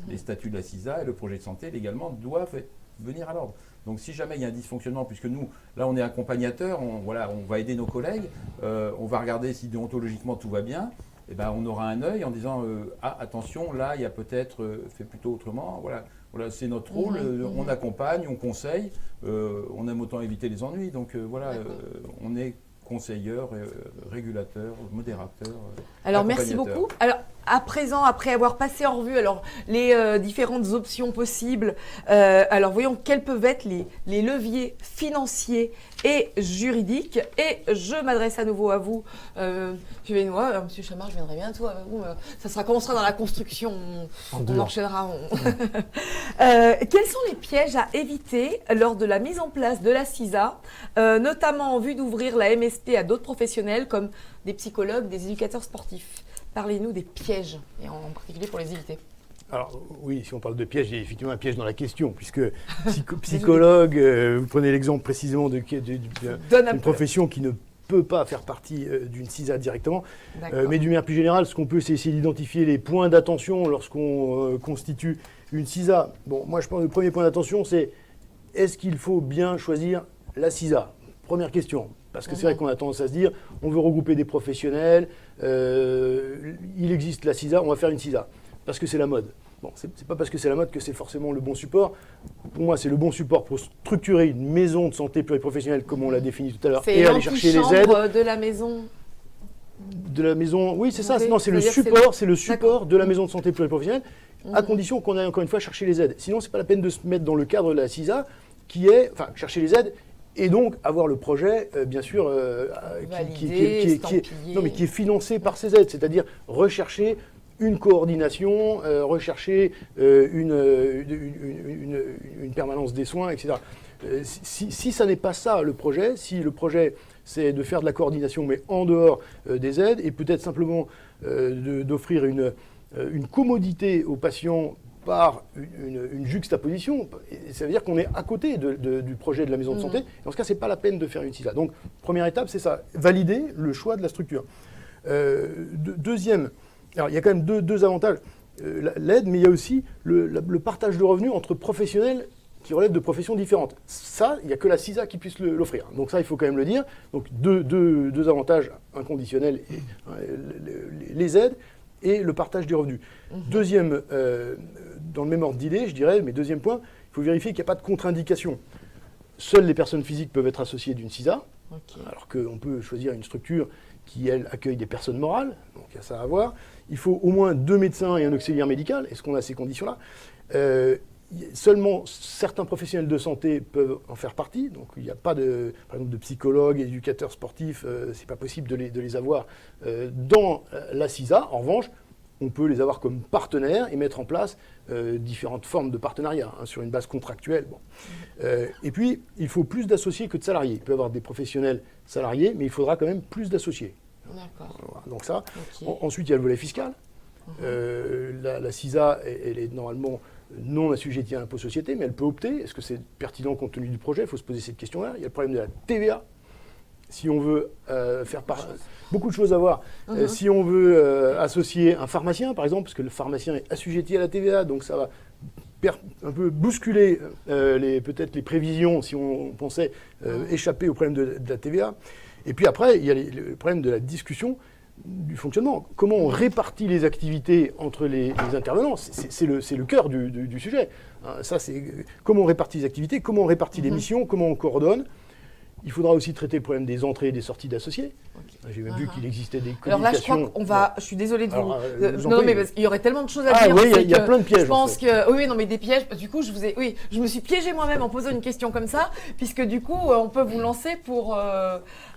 Les statuts de la CISA et le projet de santé, légalement, doivent venir à l'ordre. Donc si jamais il y a un dysfonctionnement, puisque nous, là on est accompagnateurs, on va aider nos collègues, on va regarder si déontologiquement tout va bien, et on aura un œil en disant attention, là il y a peut-être fait plutôt autrement, voilà c'est notre rôle, on accompagne, on conseille, on aime autant éviter les ennuis, donc on est conseilleur, régulateur, modérateur. Alors merci beaucoup. Alors à présent, après avoir passé en revue les différentes options possibles, alors voyons quels peuvent être les leviers financiers et juridiques. Et je m'adresse à nouveau à vous, M. Benoît, M. Chamard, je viendrai bientôt avec vous. Ça commencera dans la construction, on enchaînera. Quels sont les pièges à éviter lors de la mise en place de la CISA, notamment en vue d'ouvrir la MSP à d'autres professionnels comme des psychologues, des éducateurs sportifs? Parlez-nous des pièges, et en particulier pour les éviter. Alors oui, si on parle de piège, il y a effectivement un piège dans la question, puisque psychologue, vous prenez l'exemple précisément d'une profession qui ne peut pas faire partie d'une CISA directement, mais d'une manière plus générale, ce qu'on peut, c'est essayer d'identifier les points d'attention lorsqu'on constitue une CISA. Bon, moi je pense que le premier point d'attention, c'est est-ce qu'il faut bien choisir la CISA? Première question. Parce que c'est vrai qu'on a tendance à se dire, on veut regrouper des professionnels, il existe la CISA, on va faire une CISA, parce que c'est la mode. Bon, c'est pas parce que c'est la mode que c'est forcément le bon support. Pour moi, c'est le bon support pour structurer une maison de santé pluriprofessionnelle, comme on l'a défini tout à l'heure, et aller chercher les aides. De la maison. De la maison, oui, c'est ça. Non, c'est le support de la maison de santé pluriprofessionnelle, à condition qu'on aille encore une fois chercher les aides. Sinon, c'est pas la peine de se mettre dans le cadre de la CISA, qui est, chercher les aides. Et donc avoir le projet, bien sûr, qui est financé par ces aides, c'est-à-dire rechercher une coordination, rechercher une permanence des soins, etc. Si ça n'est pas ça le projet, si le projet c'est de faire de la coordination mais en dehors des aides et peut-être simplement d'offrir une commodité aux patients par une juxtaposition, ça veut dire qu'on est à côté du projet de la maison de santé. Dans ce cas, ce n'est pas la peine de faire une CISA. Donc, première étape, c'est ça, valider le choix de la structure. Deuxième, alors il y a quand même deux avantages, l'aide, mais il y a aussi le partage de revenus entre professionnels qui relèvent de professions différentes. Ça, il n'y a que la CISA qui puisse l'offrir. Donc ça, il faut quand même le dire. Donc deux avantages inconditionnels, les aides et le partage des revenus. Deuxième, dans le même ordre d'idée, je dirais, mais deuxième point, il faut vérifier qu'il n'y a pas de contre-indication. Seules les personnes physiques peuvent être associées d'une CISA, alors qu'on peut choisir une structure qui, elle, accueille des personnes morales, donc il y a ça à voir. Il faut au moins 2 médecins et un auxiliaire médical. Est-ce qu'on a ces conditions-là? Seulement certains professionnels de santé peuvent en faire partie, donc il n'y a pas par exemple de psychologues, éducateurs sportifs, c'est pas possible de les avoir dans la CISA. En revanche, on peut les avoir comme partenaires et mettre en place différentes formes de partenariat sur une base contractuelle. Bon. Et puis, il faut plus d'associés que de salariés. Il peut y avoir des professionnels salariés, mais il faudra quand même plus d'associés. D'accord. Voilà, donc ça. Ensuite, il y a le volet fiscal. La CISA, elle est normalement non assujettie à l'impôt société, mais elle peut opter. Est-ce que c'est pertinent compte tenu du projet? Il faut se poser cette question-là. Il y a le problème de la TVA. Si on veut faire beaucoup de choses à voir. Si on veut associer un pharmacien, par exemple, parce que le pharmacien est assujetti à la TVA, donc ça va un peu bousculer peut-être les prévisions si on pensait échapper au problème de la TVA. Et puis après, il y a le problème de la discussion du fonctionnement. Comment on répartit les activités entre les intervenants? C'est le cœur du sujet. Ça, c'est comment on répartit les activités, comment on répartit les missions, comment on coordonne. Il faudra aussi traiter le problème des entrées et des sorties d'associés. J'ai même vu qu'il existait des communications. Alors là, je crois qu'on va... Je suis désolée de vous... non, mais parce qu'il y aurait tellement de choses à dire. Oui, il y a plein de pièges. Je pense que... Oui, non, mais des pièges... Du coup, je me suis piégée moi-même en posant une question comme ça, puisque du coup, on peut vous lancer pour...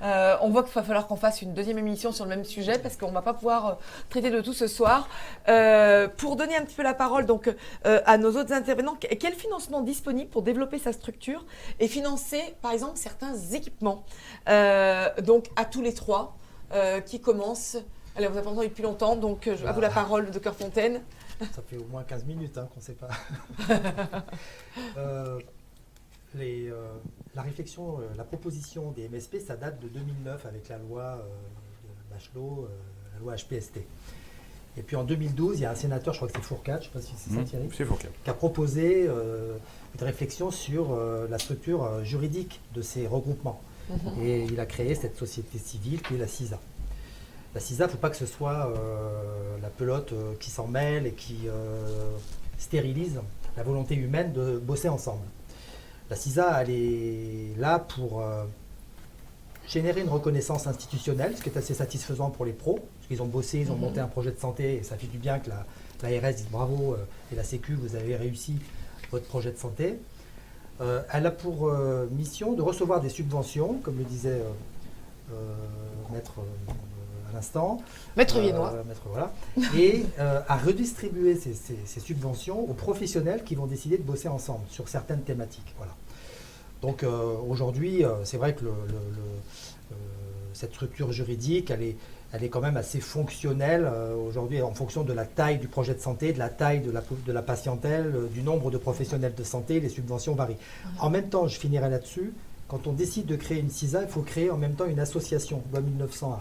on voit qu'il va falloir qu'on fasse une deuxième émission sur le même sujet, parce qu'on ne va pas pouvoir traiter de tout ce soir. Pour donner un petit peu la parole donc, à nos autres intervenants, quel financement disponible pour développer sa structure et financer, par exemple, certains équipements. Donc à tous les trois, qui commence. Allez, vous n'avez pas entendu depuis longtemps, donc à vous la parole, Dr Fontaine. Ça fait au moins 15 minutes qu'on ne sait pas. La réflexion, la proposition des MSP, ça date de 2009 avec la loi de Bachelot, la loi HPST. Et puis en 2012, il y a un sénateur, je crois que c'est Fourcade, je ne sais pas si c'est ça Thierry, c'est Fourcade, qui a proposé une réflexion sur la structure juridique de ces regroupements. Et il a créé cette société civile qui est la CISA. La CISA, il ne faut pas que ce soit la pelote qui s'en mêle et qui stérilise la volonté humaine de bosser ensemble. La CISA, elle est là pour générer une reconnaissance institutionnelle, ce qui est assez satisfaisant pour les pros, parce qu'ils ont bossé, ils ont monté un projet de santé, et ça fait du bien que l'ARS dise bravo, et la Sécu, vous avez réussi votre projet de santé. Elle a pour mission de recevoir des subventions, comme le disait Maître à l'instant. Maître Viennois. Voilà, et à redistribuer ces subventions aux professionnels qui vont décider de bosser ensemble sur certaines thématiques. Voilà. Donc aujourd'hui, c'est vrai que cette structure juridique, elle est quand même assez fonctionnelle aujourd'hui en fonction de la taille du projet de santé, de la taille de la patientèle, du nombre de professionnels de santé, les subventions varient. En même temps, je finirai là-dessus, quand on décide de créer une CISA, il faut créer en même temps une association, loi 1901.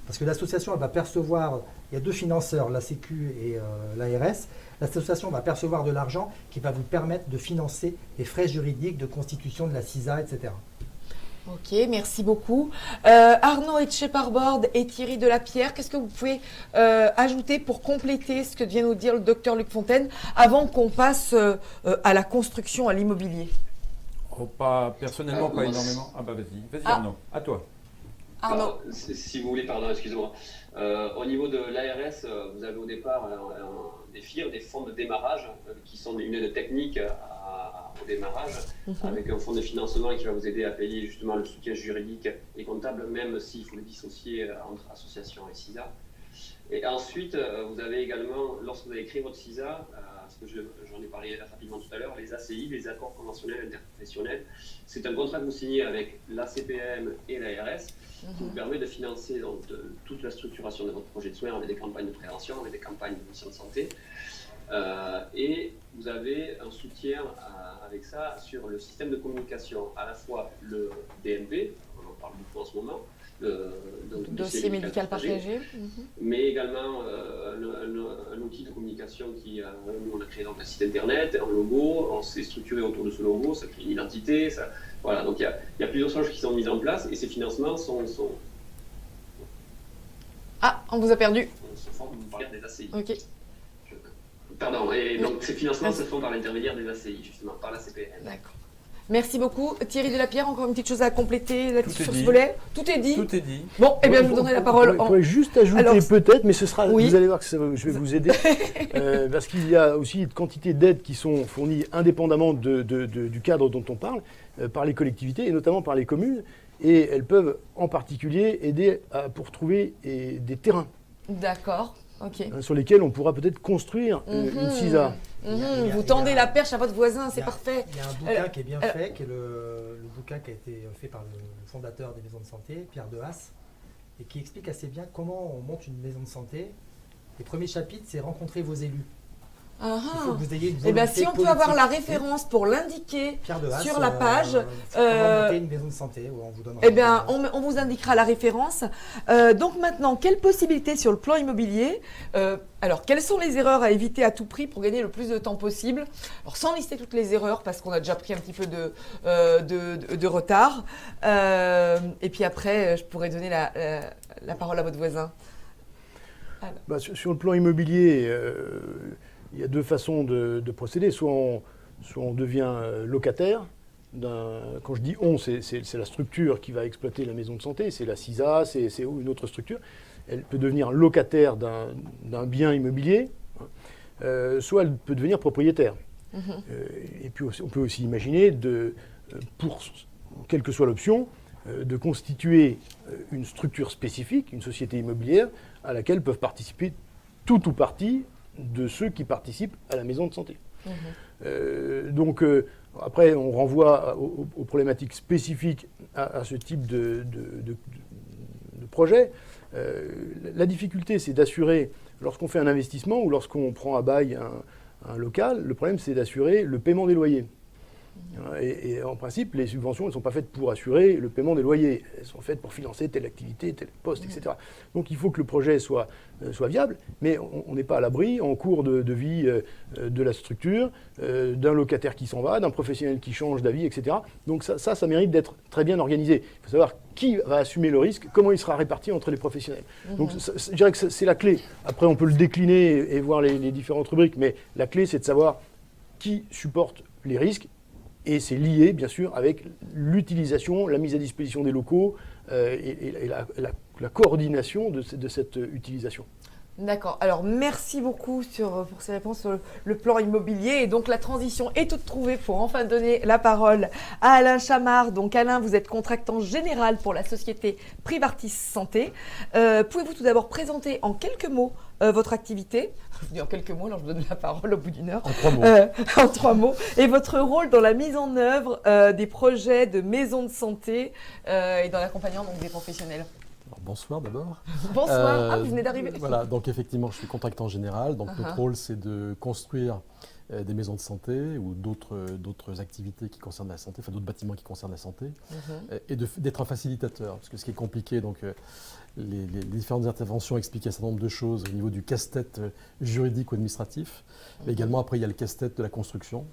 Parce que l'association, elle va percevoir, il y a deux financeurs, la Sécu et l'ARS. L'association va percevoir de l'argent qui va vous permettre de financer les frais juridiques de constitution de la CISA, etc. Ok, merci beaucoup. Arnaud Etcheparbord et Thierry Delapierre, qu'est-ce que vous pouvez ajouter pour compléter ce que vient nous dire le docteur Luc Fontaine avant qu'on passe à la construction, à l'immobilier? Pas personnellement, pas énormément. Ah bah vas-y Arnaud, à toi. Arnaud. Si vous voulez, pardon, excusez-moi. Au niveau de l'ARS, vous avez au départ des FIR, des fonds de démarrage, qui sont une aide technique au démarrage, avec un fonds de financement qui va vous aider à payer justement le soutien juridique et comptable, même s'il faut le dissocier entre association et CISA. Et ensuite, vous avez également, lorsque vous avez créé votre CISA, parce que j'en ai parlé rapidement tout à l'heure, les ACI, les accords conventionnels interprofessionnels, c'est un contrat que vous signez avec l'ACPM et l'ARS qui vous permet de financer donc, toute la structuration de votre projet de soins avec des campagnes de prévention, avec des campagnes de mission de santé. Et vous avez un soutien avec ça sur le système de communication, à la fois le DMP, on en parle beaucoup en ce moment, le dossier médical partagé, mais également un outil de communication qui, nous on a créé donc un site internet, un logo, on s'est structuré autour de ce logo, ça crée une identité, ça, voilà, donc il y a plusieurs choses qui sont mises en place et ces financements sont Ah, on vous a perdu. se font par des ACI. Ok. Pardon, et donc ces financements se font par l'intermédiaire des ACI, justement, par la CPM. D'accord. Merci beaucoup. Thierry Delapierre, encore une petite chose à compléter là-dessus sur ce dit. volet? Tout est dit. Tout est dit. Bon, eh bien, je vous donnerai la parole. Je pourrais juste ajouter peut-être, mais ce sera, Oui. vous allez voir que je vais vous aider, parce qu'il y a aussi une quantité d'aides qui sont fournies indépendamment du cadre dont on parle, par les collectivités et notamment par les communes, et elles peuvent en particulier aider pour trouver des terrains. D'accord. Ok. Sur lesquels on pourra peut-être construire une CISA. Vous tendez la perche à votre voisin, c'est parfait. Il y a un bouquin qui est bien fait, qui est le bouquin qui a été fait par le fondateur des maisons de santé, Pierre Dehaas, et qui explique assez bien comment on monte une maison de santé. Les premiers chapitres, c'est rencontrer vos élus. Il faut que vous ayez une Eh bien, volonté si on peut avoir la politique. référence pour l'indiquer Pierre Dehaas, sur la page, comment monter une maison de santé, où on vous donnera eh bien, on vous indiquera la référence. Donc maintenant, quelles possibilités sur le plan immobilier? Alors, quelles sont les erreurs à éviter à tout prix pour gagner le plus de temps possible? Alors, sans lister toutes les erreurs, parce qu'on a déjà pris un petit peu de retard. Et puis après, je pourrais donner la parole à votre voisin. Sur le plan immobilier, il y a deux façons de procéder. Soit on devient locataire. Quand je dis on, c'est la structure qui va exploiter la maison de santé, c'est la CISA, c'est une autre structure. Elle peut devenir locataire d'un bien immobilier, soit elle peut devenir propriétaire. Et puis on peut aussi imaginer, pour quelle que soit l'option, de constituer une structure spécifique, une société immobilière, à laquelle peuvent participer tout ou partie de ceux qui participent à la maison de santé. Donc, après, on renvoie aux problématiques spécifiques à ce type de projet. La difficulté, c'est d'assurer, lorsqu'on fait un investissement ou lorsqu'on prend à bail un local, le problème, c'est d'assurer le paiement des loyers. Et en principe, les subventions ne sont pas faites pour assurer le paiement des loyers. Elles sont faites pour financer telle activité, tel poste, etc. Donc il faut que le projet soit viable, mais on n'est pas à l'abri, en cours de vie de la structure, d'un locataire qui s'en va, d'un professionnel qui change d'avis, etc. Donc ça mérite d'être très bien organisé. Il faut savoir qui va assumer le risque, comment il sera réparti entre les professionnels. Donc je dirais que c'est la clé. Après, on peut le décliner et voir les différentes rubriques, mais la clé, c'est de savoir qui supporte les risques. Et c'est lié, bien sûr, avec l'utilisation, la mise à disposition des locaux et la coordination de cette utilisation. D'accord. Alors, merci beaucoup pour ces réponses sur le plan immobilier. Et donc, la transition est toute trouvée pour enfin donner la parole à Alain Chamard. Donc, Alain, vous êtes contractant général pour la société Privartis Santé. Pouvez-vous tout d'abord présenter en quelques mots votre activité? Je dis en quelques mots, alors je donne la parole au bout d'une heure. En 3 mots. En 3 mots. Et votre rôle dans la mise en œuvre des projets de maisons de santé et dans l'accompagnement des professionnels. Alors, bonsoir d'abord. Bonsoir. Vous venez d'arriver. Voilà, donc effectivement, je suis contractant général. Donc notre rôle, c'est de construire des maisons de santé ou d'autres activités qui concernent la santé, enfin d'autres bâtiments qui concernent la santé, et d'être un facilitateur. Parce que ce qui est compliqué, donc les différentes interventions expliquent un certain nombre de choses au niveau du casse-tête juridique ou administratif, mais également après il y a le casse-tête de la construction.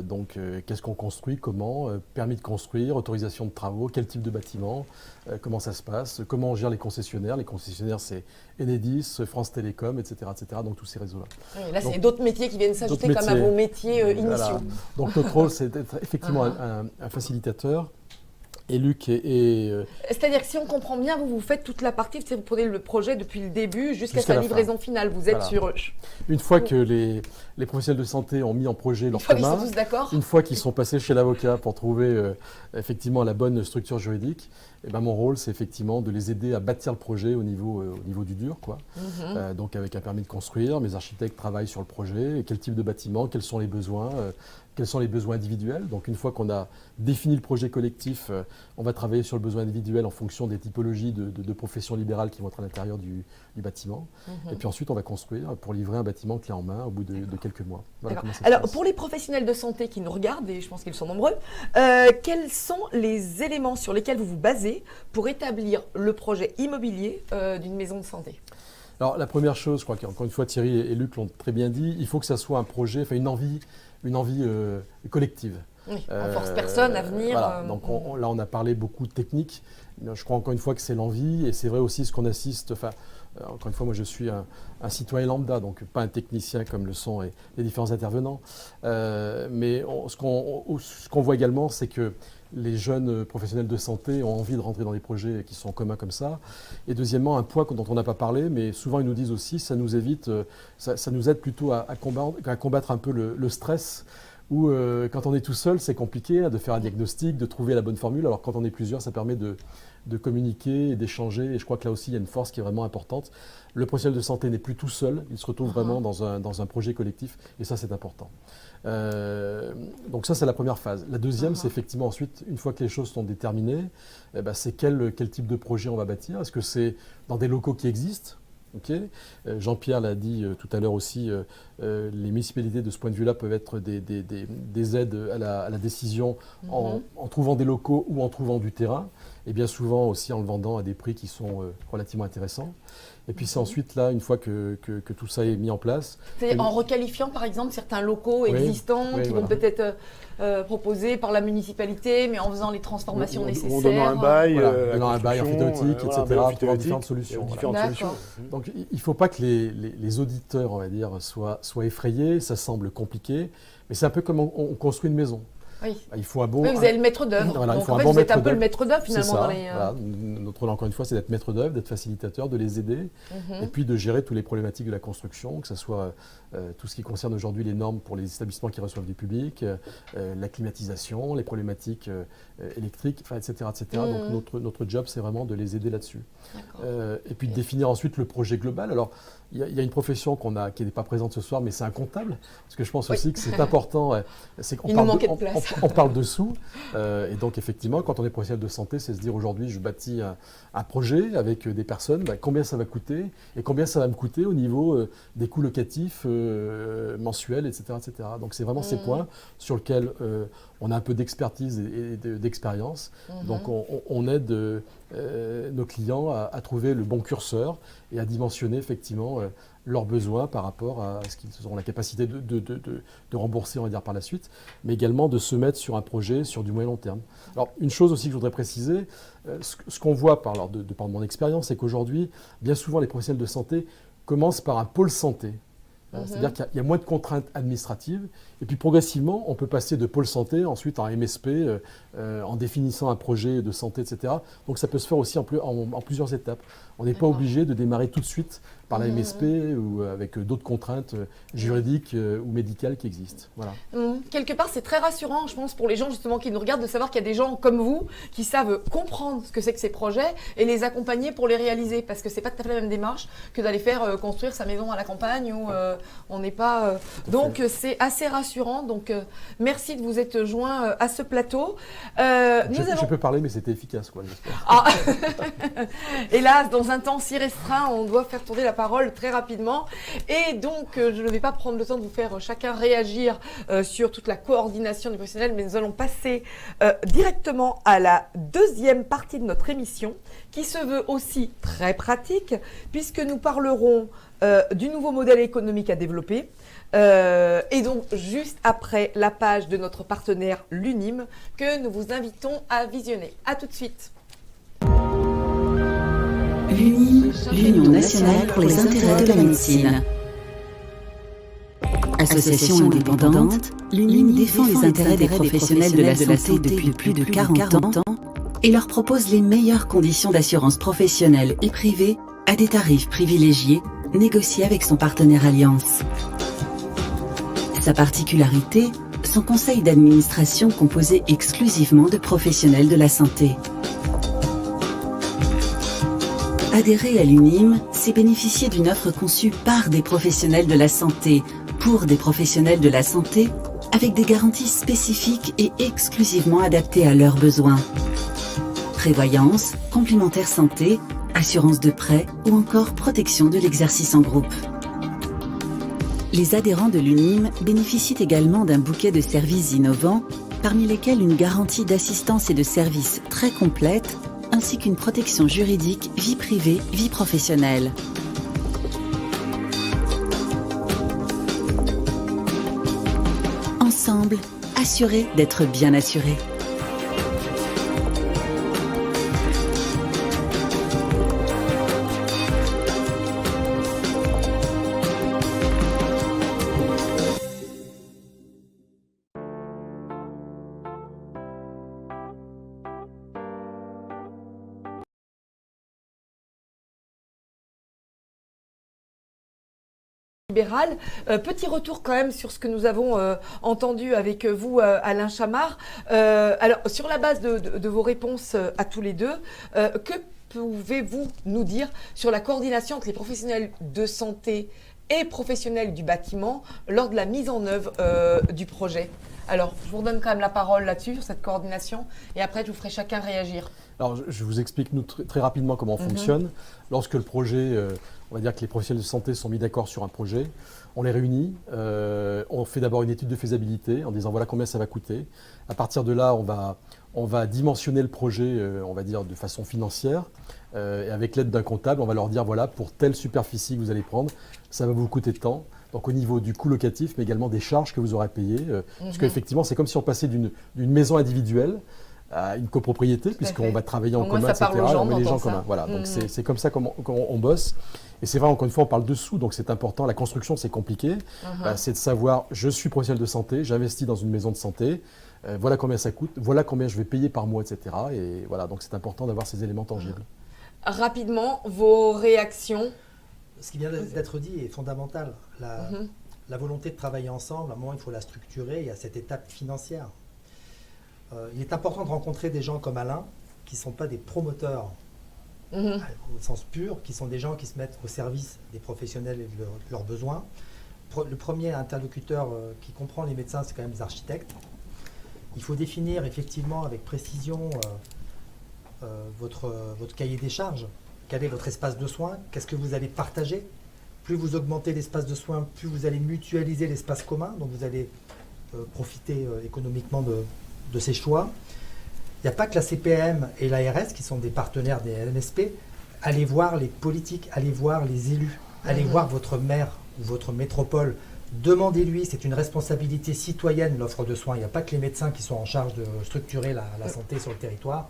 Donc qu'est-ce qu'on construit, comment, permis de construire, autorisation de travaux, quel type de bâtiment, comment ça se passe, comment on gère les concessionnaires. Les concessionnaires, c'est Enedis, France Télécom, etc., etc. Donc tous ces réseaux-là. Oui, là, c'est d'autres métiers qui viennent s'ajouter comme à vos métiers initiaux. Voilà. Donc notre rôle, c'est d'être effectivement un facilitateur. Et Luc C'est-à-dire que si on comprend bien, vous faites toute la partie, vous prenez le projet depuis le début jusqu'à sa livraison finale. Vous êtes sur... Une fois que les professionnels de santé ont mis en projet leur chemin, chemin, une fois qu'ils sont passés chez l'avocat pour trouver effectivement la bonne structure juridique, et ben mon rôle, c'est effectivement de les aider à bâtir le projet au niveau du dur, quoi. Donc avec un permis de construire, mes architectes travaillent sur le projet, quel type de bâtiment, quels sont les besoins, quels sont les besoins individuels. Donc une fois qu'on a défini le projet collectif, on va travailler sur le besoin individuel en fonction des typologies de professions libérales qui vont être à l'intérieur du bâtiment. Et puis ensuite, on va construire pour livrer un bâtiment clé en main au bout de quelques mois. Voilà. Alors pour les professionnels de santé qui nous regardent, et je pense qu'ils sont nombreux, quels sont les éléments sur lesquels vous vous basez pour établir le projet immobilier d'une maison de santé? Alors la première chose, je crois qu'encore une fois Thierry et Luc l'ont très bien dit, il faut que ça soit un projet, enfin une envie collective. Oui, on force personne à venir. Voilà. Donc là, on a parlé beaucoup de technique. Je crois encore une fois que c'est l'envie, et c'est vrai aussi ce qu'on assiste. Enfin, encore une fois, moi, je suis un citoyen lambda, donc pas un technicien comme le sont les différents intervenants. Mais ce qu'on voit également, c'est que les jeunes professionnels de santé ont envie de rentrer dans des projets qui sont communs comme ça. Et deuxièmement, un point dont on n'a pas parlé, mais souvent ils nous disent aussi, ça nous aide plutôt à combattre un peu le stress. Où quand on est tout seul, c'est compliqué de faire un diagnostic, de trouver la bonne formule. Alors quand on est plusieurs, ça permet de communiquer et d'échanger. Et je crois que là aussi, il y a une force qui est vraiment importante. Le professionnel de santé n'est plus tout seul, il se retrouve vraiment dans un projet collectif. Et ça, c'est important. Donc ça, c'est la première phase. La deuxième, c'est effectivement ensuite, une fois que les choses sont déterminées, c'est quel type de projet on va bâtir. Est-ce que c'est dans des locaux qui existent? Okay. Jean-Pierre l'a dit tout à l'heure aussi, les municipalités de ce point de vue-là peuvent être des aides à la décision en trouvant des locaux ou en trouvant du terrain, et bien souvent aussi en le vendant à des prix qui sont relativement intéressants. Et puis c'est ensuite là, une fois que tout ça est mis en place... C'est en requalifiant par exemple certains locaux existants qui vont peut-être être proposés par la municipalité, mais en faisant les transformations nécessaires. En donnant un bail, donnant un bail emphytéotique, etc. Pour différentes solutions. Donc il ne faut pas que les auditeurs, on va dire, soient effrayés, ça semble compliqué, mais c'est un peu comme on construit une maison. Oui. Il faut un bon. Oui, vous avez le maître d'œuvre. Voilà, il Donc faut en un fait, bon vous êtes un maître peu le d'œuvre. maître d'œuvre C'est finalement ça. dans les. Voilà. Notre rôle, encore une fois, c'est d'être maître d'œuvre, d'être facilitateur, de les aider, et puis de gérer toutes les problématiques de la construction, que ce soit tout ce qui concerne aujourd'hui les normes pour les établissements qui reçoivent du public, la climatisation, les problématiques électriques, enfin, etc., etc. Donc notre job, c'est vraiment de les aider là-dessus. Et puis de définir ensuite le projet global. Alors, il y a une profession qui n'est pas présente ce soir, mais c'est un comptable, parce que je pense aussi que c'est important. C'est qu'on on parle de sous, et donc effectivement, quand on est professionnel de santé, c'est se dire aujourd'hui, je bâtis un projet avec des personnes, combien ça va coûter, et combien ça va me coûter au niveau des coûts locatifs mensuels, etc., etc. Donc c'est vraiment ces points sur lesquels on a un peu d'expertise et d'expérience. Donc on aide nos clients à trouver le bon curseur et à dimensionner effectivement leurs besoins par rapport à ce qu'ils auront la capacité de rembourser, on va dire, par la suite, mais également de se mettre sur un projet sur du moyen long terme. Alors, une chose aussi que je voudrais préciser, ce qu'on voit par mon expérience, c'est qu'aujourd'hui, bien souvent, les professionnels de santé commencent par un pôle santé. C'est-à-dire qu'il y a moins de contraintes administratives. Et puis progressivement, on peut passer de pôle santé ensuite en MSP, en définissant un projet de santé, etc. Donc ça peut se faire aussi en plusieurs étapes. On n'est pas obligé de démarrer tout de suite par la MSP ou avec d'autres contraintes juridiques ou médicales qui existent. Voilà. Quelque part, c'est très rassurant, je pense, pour les gens justement qui nous regardent, de savoir qu'il y a des gens comme vous qui savent comprendre ce que c'est que ces projets et les accompagner pour les réaliser. Parce que ce n'est pas tout à fait la même démarche que d'aller faire construire sa maison à la campagne où on n'est pas... Donc c'est assez rassurant. Donc merci de vous être joint à ce plateau. Je peux parler, mais c'était efficace, quoi, j'espère. Ah. Hélas, dans un temps si restreint, on doit faire tourner la parole très rapidement. Et donc, je ne vais pas prendre le temps de vous faire chacun réagir sur toute la coordination du professionnel, mais nous allons passer directement à la deuxième partie de notre émission, qui se veut aussi très pratique, puisque nous parlerons du nouveau modèle économique à développer. Et donc, juste après la page de notre partenaire l'UNIM, que nous vous invitons à visionner. A tout de suite. L'UNIM, l'Union nationale pour les intérêts de la médecine. Association indépendante, l'UNIM défend les intérêts des professionnels de la santé depuis plus de 40 ans et leur propose les meilleures conditions d'assurance professionnelle et privée à des tarifs privilégiés négociés avec son partenaire Alliance. Sa particularité, son conseil d'administration composé exclusivement de professionnels de la santé. Adhérer à l'UNIM, c'est bénéficier d'une offre conçue par des professionnels de la santé, pour des professionnels de la santé, avec des garanties spécifiques et exclusivement adaptées à leurs besoins. Prévoyance, complémentaire santé, assurance de prêt ou encore protection de l'exercice en groupe. Les adhérents de l'UNIM bénéficient également d'un bouquet de services innovants, parmi lesquels une garantie d'assistance et de services très complète, ainsi qu'une protection juridique vie privée, vie professionnelle. Ensemble, assurés d'être bien assurés. Libéral. Petit retour quand même sur ce que nous avons entendu avec vous, Alain Chamard. Alors, sur la base de vos réponses à tous les deux, que pouvez-vous nous dire sur la coordination entre les professionnels de santé et professionnels du bâtiment lors de la mise en œuvre du projet? Alors, je vous redonne quand même la parole là-dessus, sur cette coordination, et après, je vous ferai chacun réagir. Alors, je vous explique très rapidement comment on fonctionne. Lorsque le projet, on va dire que les professionnels de santé sont mis d'accord sur un projet, on les réunit, on fait d'abord une étude de faisabilité en disant voilà combien ça va coûter. À partir de là, on va dimensionner le projet, on va dire, de façon financière. Et avec l'aide d'un comptable, on va leur dire voilà, pour telle superficie que vous allez prendre, ça va vous coûter tant. Donc au niveau du coût locatif, mais également des charges que vous aurez payées. Parce qu'effectivement, c'est comme si on passait d'une maison individuelle à une copropriété, puisqu'on va travailler en commun, etc. On met les gens en commun. Voilà, donc c'est comme ça qu'on bosse. Et c'est vrai, encore une fois, on parle de sous, donc c'est important. La construction, c'est compliqué. C'est de savoir, je suis professionnel de santé, j'investis dans une maison de santé. voilà combien ça coûte, voilà combien je vais payer par mois, etc. Et voilà, donc c'est important d'avoir ces éléments tangibles. Rapidement, vos réactions. Ce qui vient d'être dit est fondamental. La volonté de travailler ensemble, à un moment, il faut la structurer. Il y a cette étape financière. Il est important de rencontrer des gens comme Alain, qui ne sont pas des promoteurs au sens pur, qui sont des gens qui se mettent au service des professionnels et de leurs besoins. Le premier interlocuteur qui comprend les médecins, c'est quand même les architectes. Il faut définir effectivement avec précision votre cahier des charges. Quel est votre espace de soins? Qu'est-ce que vous allez partager? Plus vous augmentez l'espace de soins, plus vous allez mutualiser l'espace commun, donc vous allez profiter économiquement de ces choix. Il n'y a pas que la CPAM et l'ARS qui sont des partenaires des MSP. Allez voir les politiques, allez voir les élus, allez voir votre maire ou votre métropole. Demandez-lui, c'est une responsabilité citoyenne l'offre de soins. Il n'y a pas que les médecins qui sont en charge de structurer la santé sur le territoire.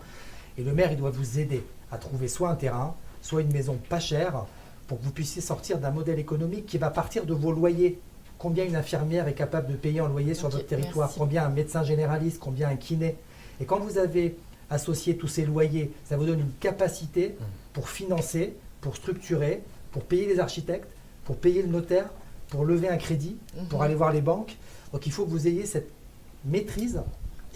Et le maire, il doit vous aider à trouver soit un terrain, soit une maison pas chère, pour que vous puissiez sortir d'un modèle économique qui va partir de vos loyers. Combien une infirmière est capable de payer en loyer sur votre territoire? Combien un médecin généraliste? Combien un kiné? Et quand vous avez associé tous ces loyers, ça vous donne une capacité pour financer, pour structurer, pour payer les architectes, pour payer le notaire, pour lever un crédit, pour aller voir les banques. Donc il faut que vous ayez cette maîtrise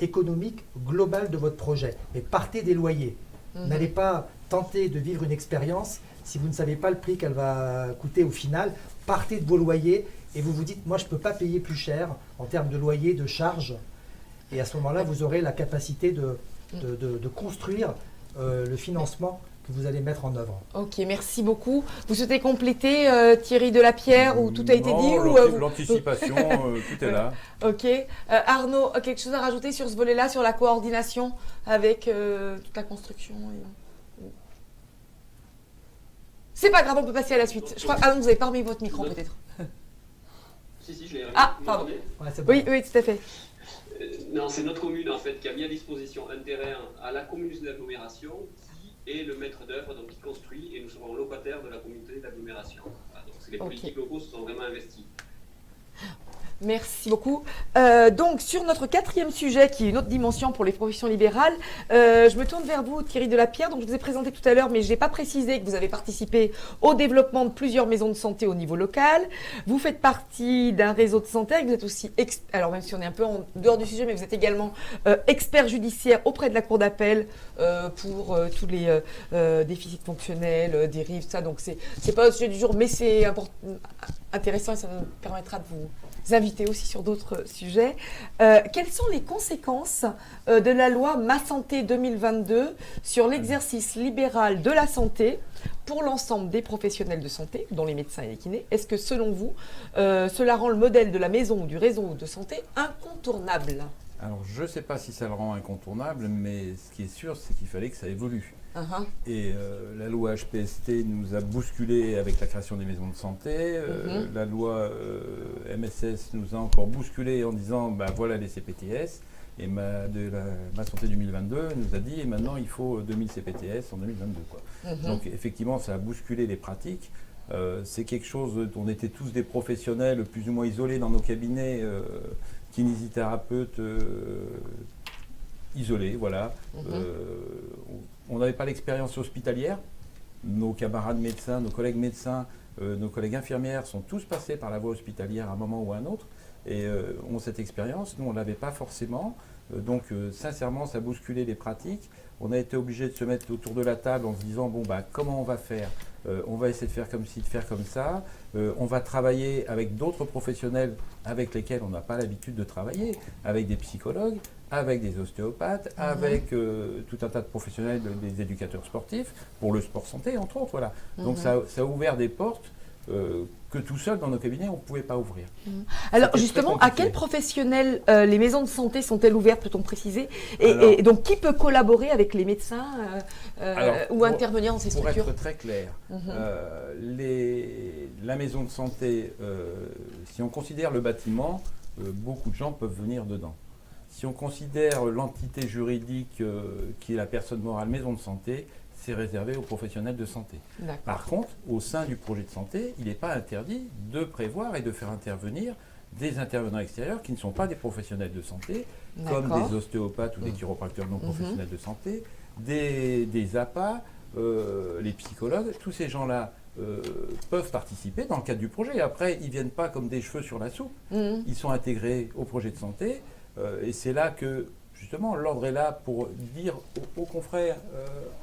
économique globale de votre projet. Mais partez des loyers. N'allez pas tenter de vivre une expérience si vous ne savez pas le prix qu'elle va coûter au final. Partez de vos loyers et vous vous dites, moi je ne peux pas payer plus cher en termes de loyer, de charges. Et à ce moment-là, vous aurez la capacité de construire le financement que vous allez mettre en œuvre. Ok, merci beaucoup. Vous souhaitez compléter, Thierry Delapierre, ou tout a été dit? L'anticipation, tout est là. Ok. Arnaud, quelque chose à rajouter sur ce volet-là, sur la coordination avec toute la construction C'est pas grave, on peut passer à la suite. Je crois... Ah non, vous avez pas remis votre micro peut-être. Si, je l'ai remis. Ah, pardon. Ouais, bon. Oui, tout à fait. Non, c'est notre commune en fait qui a mis à disposition un terrain à la communauté d'agglomération qui est le maître d'œuvre, donc qui construit, et nous serons locataires de la communauté d'agglomération. Voilà, donc les politiques locaux se sont vraiment investis. Merci beaucoup. Donc, sur notre quatrième sujet, qui est une autre dimension pour les professions libérales, je me tourne vers vous, Thierry Delapierre. Donc, je vous ai présenté tout à l'heure, mais je n'ai pas précisé que vous avez participé au développement de plusieurs maisons de santé au niveau local. Vous faites partie d'un réseau de santé. Vous êtes aussi, alors même si on est un peu en dehors du sujet, mais vous êtes également expert judiciaire auprès de la Cour d'appel pour tous les déficits fonctionnels, dérives, tout ça. Donc, c'est pas le sujet du jour, mais c'est intéressant et ça nous permettra de vous inviter aussi sur d'autres sujets. Quelles sont les conséquences de la loi Ma Santé 2022 sur l'exercice libéral de la santé pour l'ensemble des professionnels de santé, dont les médecins et les kinés? Est-ce que selon vous, cela rend le modèle de la maison ou du réseau de santé incontournable? Alors je ne sais pas si ça le rend incontournable, mais ce qui est sûr, c'est qu'il fallait que ça évolue. Et la loi HPST nous a bousculé avec la création des maisons de santé. La loi MSS nous a encore bousculé en disant voilà les CPTS. Et Ma Santé 2022 nous a dit et maintenant il faut 2000 CPTS en 2022. Quoi. Donc effectivement ça a bousculé les pratiques. C'est quelque chose dont on était tous des professionnels plus ou moins isolés dans nos cabinets, kinésithérapeutes isolés, voilà. On n'avait pas l'expérience hospitalière. Nos camarades médecins, nos collègues médecins, nos collègues infirmières sont tous passés par la voie hospitalière à un moment ou à un autre et ont cette expérience. Nous, on ne l'avait pas forcément. Donc, sincèrement, ça a bousculé les pratiques. On a été obligé de se mettre autour de la table en se disant comment on va faire? On va essayer de faire comme ci, de faire comme ça. On va travailler avec d'autres professionnels avec lesquels on n'a pas l'habitude de travailler, avec des psychologues, avec des ostéopathes, avec tout un tas de professionnels, des éducateurs sportifs, pour le sport santé, entre autres. Voilà. Donc ça a ouvert des portes que tout seul dans nos cabinets, on ne pouvait pas ouvrir. Alors justement, à quels professionnels les maisons de santé sont-elles ouvertes, peut-on préciser? Et donc, qui peut collaborer avec les médecins ou intervenir dans ces structures? Pour être très clair, la maison de santé, si on considère le bâtiment, beaucoup de gens peuvent venir dedans. Si on considère l'entité juridique qui est la personne morale maison de santé, c'est réservé aux professionnels de santé. Par contre, au sein du projet de santé, il n'est pas interdit de prévoir et de faire intervenir des intervenants extérieurs qui ne sont pas des professionnels de santé, comme des ostéopathes ou des chiropracteurs non professionnels de santé, des APA, les psychologues, tous ces gens-là peuvent participer dans le cadre du projet. Et après, ils ne viennent pas comme des cheveux sur la soupe, ils sont intégrés au projet de santé, et c'est là que, justement, l'ordre est là pour dire aux confrères,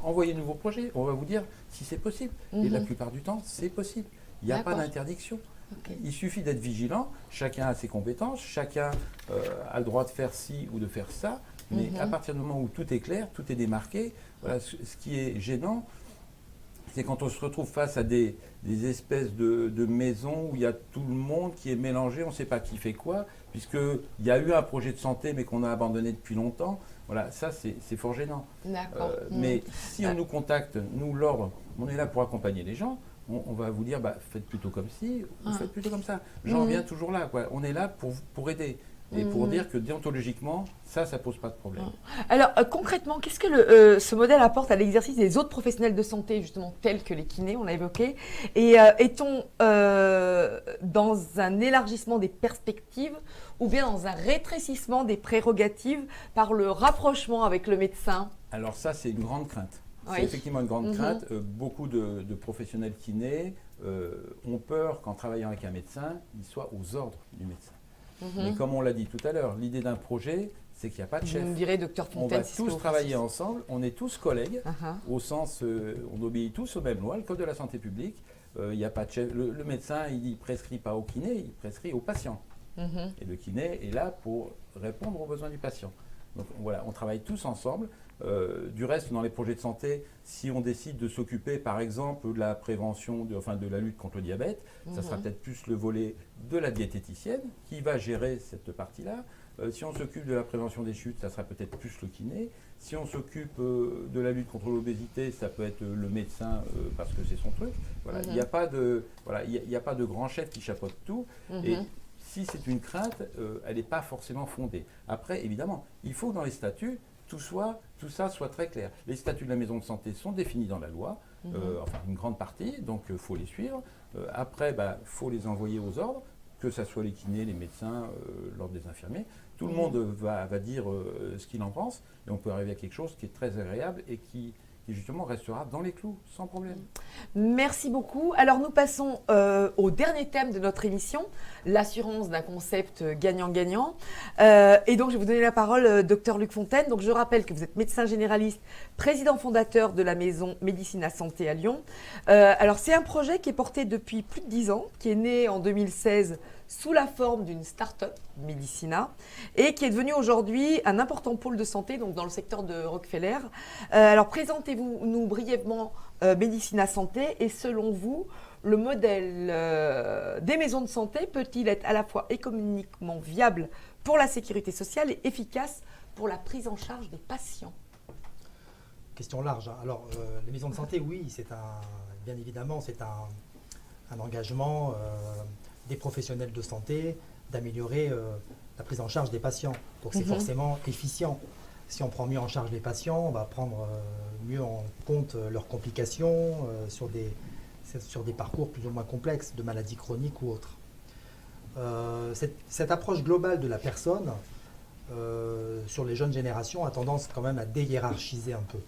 envoyez-nous vos projets, on va vous dire si c'est possible. Et la plupart du temps, c'est possible. Il n'y a pas d'interdiction. Il suffit d'être vigilant, chacun a ses compétences, chacun a le droit de faire ci ou de faire ça, mais à partir du moment où tout est clair, tout est démarqué, voilà, ce qui est gênant, c'est quand on se retrouve face à des espèces de maisons où il y a tout le monde qui est mélangé, on ne sait pas qui fait quoi, puisqu'il y a eu un projet de santé mais qu'on a abandonné depuis longtemps. Voilà, ça c'est fort gênant. Mais si on nous contacte, nous, l'ordre, on est là pour accompagner les gens. On va vous dire, faites plutôt comme ci, ou faites plutôt comme ça. J'en reviens toujours là, quoi. On est là pour aider. Et pour dire que déontologiquement, ça pose pas de problème. Alors, concrètement, qu'est-ce que ce modèle apporte à l'exercice des autres professionnels de santé, justement, tels que les kinés, on l'a évoqué? Et est-on dans un élargissement des perspectives ou bien dans un rétrécissement des prérogatives par le rapprochement avec le médecin? Alors ça, c'est une grande crainte. C'est effectivement une grande crainte. Beaucoup de professionnels kinés ont peur qu'en travaillant avec un médecin, ils soient aux ordres du médecin. Mais comme on l'a dit tout à l'heure, l'idée d'un projet, c'est qu'il n'y a pas de chef. Vous me direz, docteur Fontaine, on va tous travailler ensemble, on est tous collègues, au sens, on obéit tous aux mêmes lois, le code de la santé publique. Il n'y a pas de chef. Le médecin, il ne prescrit pas au kiné, il prescrit au patient. Et le kiné est là pour répondre aux besoins du patient. Donc voilà, on travaille tous ensemble. Du reste, dans les projets de santé, si on décide de s'occuper, par exemple, de la prévention, de la lutte contre le diabète, ça sera peut-être plus le volet de la diététicienne qui va gérer cette partie-là. Si on s'occupe de la prévention des chutes, ça sera peut-être plus le kiné. Si on s'occupe de la lutte contre l'obésité, ça peut être le médecin parce que c'est son truc. Voilà, il n'y a pas de grand chef qui chapeaute tout. Et si c'est une crainte, elle n'est pas forcément fondée. Après, évidemment, il faut que dans les statuts, tout ça soit très clair. Les statuts de la maison de santé sont définis dans la loi, enfin une grande partie, donc il faut les suivre. Après, faut les envoyer aux ordres, que ce soit les kinés, les médecins, l'ordre des infirmiers. Tout le monde va dire ce qu'il en pense, et on peut arriver à quelque chose qui est très agréable et qui justement restera dans les clous, sans problème. Merci beaucoup. Alors nous passons au dernier thème de notre émission, l'assurance d'un concept gagnant-gagnant. Et donc je vais vous donner la parole, docteur Luc Fontaine. Donc je rappelle que vous êtes médecin généraliste, président fondateur de la maison Médicina Santé à Lyon. Alors c'est un projet qui est porté depuis plus de 10 ans, qui est né en 2016 sous la forme d'une start-up, Médicina, et qui est devenu aujourd'hui un important pôle de santé donc dans le secteur de Rockefeller. Alors présentez-nous brièvement Médicina Santé et selon vous, le modèle des maisons de santé peut-il être à la fois économiquement viable pour la sécurité sociale et efficace pour la prise en charge des patients? Question large. Alors, les maisons de santé, oui, bien évidemment, c'est un engagement des professionnels de santé d'améliorer la prise en charge des patients. Donc c'est forcément efficient. Si on prend mieux en charge les patients, on va prendre mieux en compte leurs complications sur des parcours plus ou moins complexes de maladies chroniques ou autres. Cette approche globale de la personne sur les jeunes générations a tendance quand même à déhiérarchiser un peu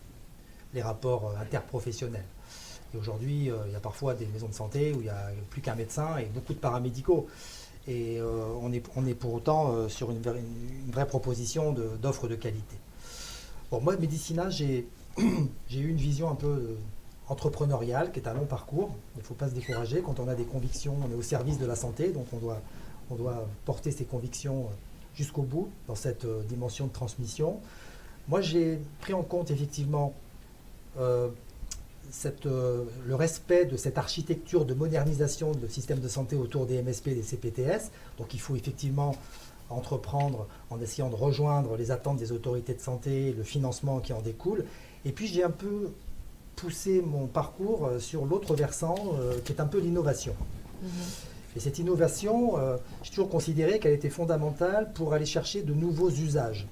les rapports interprofessionnels. Et aujourd'hui, il y a parfois des maisons de santé où il n'y a plus qu'un médecin et beaucoup de paramédicaux. Et on est pour autant sur une vraie proposition d'offres de qualité. Bon, moi, Médicina, j'ai eu une vision un peu entrepreneuriale qui est un long parcours. Il ne faut pas se décourager. Quand on a des convictions, on est au service de la santé, donc on doit porter ses convictions jusqu'au bout dans cette dimension de transmission. Moi, j'ai pris en compte effectivement le respect de cette architecture de modernisation de système de santé autour des MSP et des CPTS. Donc il faut effectivement entreprendre en essayant de rejoindre les attentes des autorités de santé, le financement qui en découle. Et puis j'ai un peu poussé mon parcours sur l'autre versant qui est un peu l'innovation. Et cette innovation, j'ai toujours considéré qu'elle était fondamentale pour aller chercher de nouveaux usages.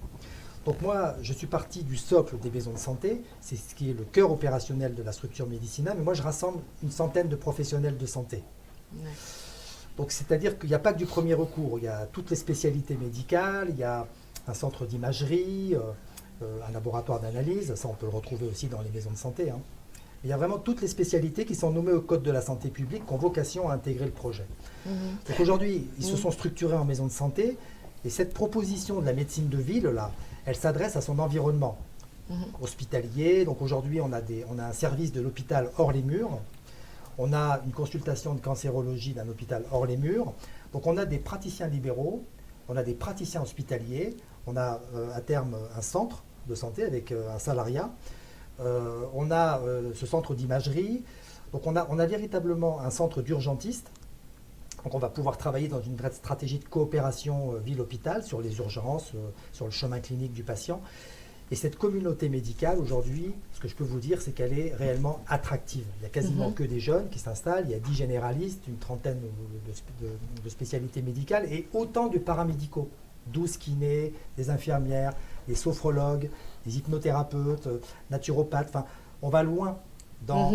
Donc moi, je suis parti du socle des maisons de santé, c'est ce qui est le cœur opérationnel de la structure Médicina, mais moi je rassemble une centaine de professionnels de santé. Donc c'est-à-dire qu'il n'y a pas que du premier recours, il y a toutes les spécialités médicales, il y a un centre d'imagerie, un laboratoire d'analyse, ça on peut le retrouver aussi dans les maisons de santé. Hein. Il y a vraiment toutes les spécialités qui sont nommées au Code de la santé publique qui ont vocation à intégrer le projet. Donc aujourd'hui, ils se sont structurés en maison de santé et cette proposition de la médecine de ville, là, elle s'adresse à son environnement hospitalier. Donc aujourd'hui, on a un service de l'hôpital hors les murs. On a une consultation de cancérologie d'un hôpital hors les murs. Donc on a des praticiens libéraux, on a des praticiens hospitaliers, on a à terme un centre de santé avec un salariat. On a ce centre d'imagerie. Donc on a véritablement un centre d'urgentistes. Donc on va pouvoir travailler dans une vraie stratégie de coopération ville-hôpital sur les urgences, sur le chemin clinique du patient. Et cette communauté médicale, aujourd'hui, ce que je peux vous dire, c'est qu'elle est réellement attractive. Il n'y a quasiment que des jeunes qui s'installent, il y a 10 généralistes, une trentaine de spécialités médicales et autant de paramédicaux, 12 kinés, des infirmières, des sophrologues, des hypnothérapeutes, naturopathes. Enfin, on va loin dans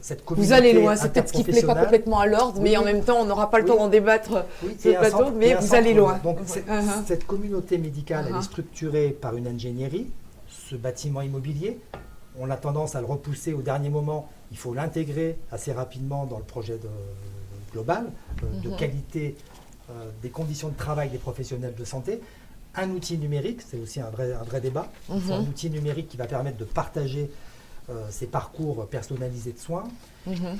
cette communauté. Vous allez loin, c'est peut-être ce qui ne plaît pas complètement à l'ordre, mais en même temps, on n'aura pas le temps d'en débattre sur le plateau, mais vous allez loin. Donc, cette communauté médicale, elle est structurée par une ingénierie, ce bâtiment immobilier. On a tendance à le repousser au dernier moment. Il faut l'intégrer assez rapidement dans le projet global de qualité des conditions de travail des professionnels de santé. Un outil numérique, c'est aussi un vrai débat. C'est un outil numérique qui va permettre de partager ces parcours personnalisés de soins.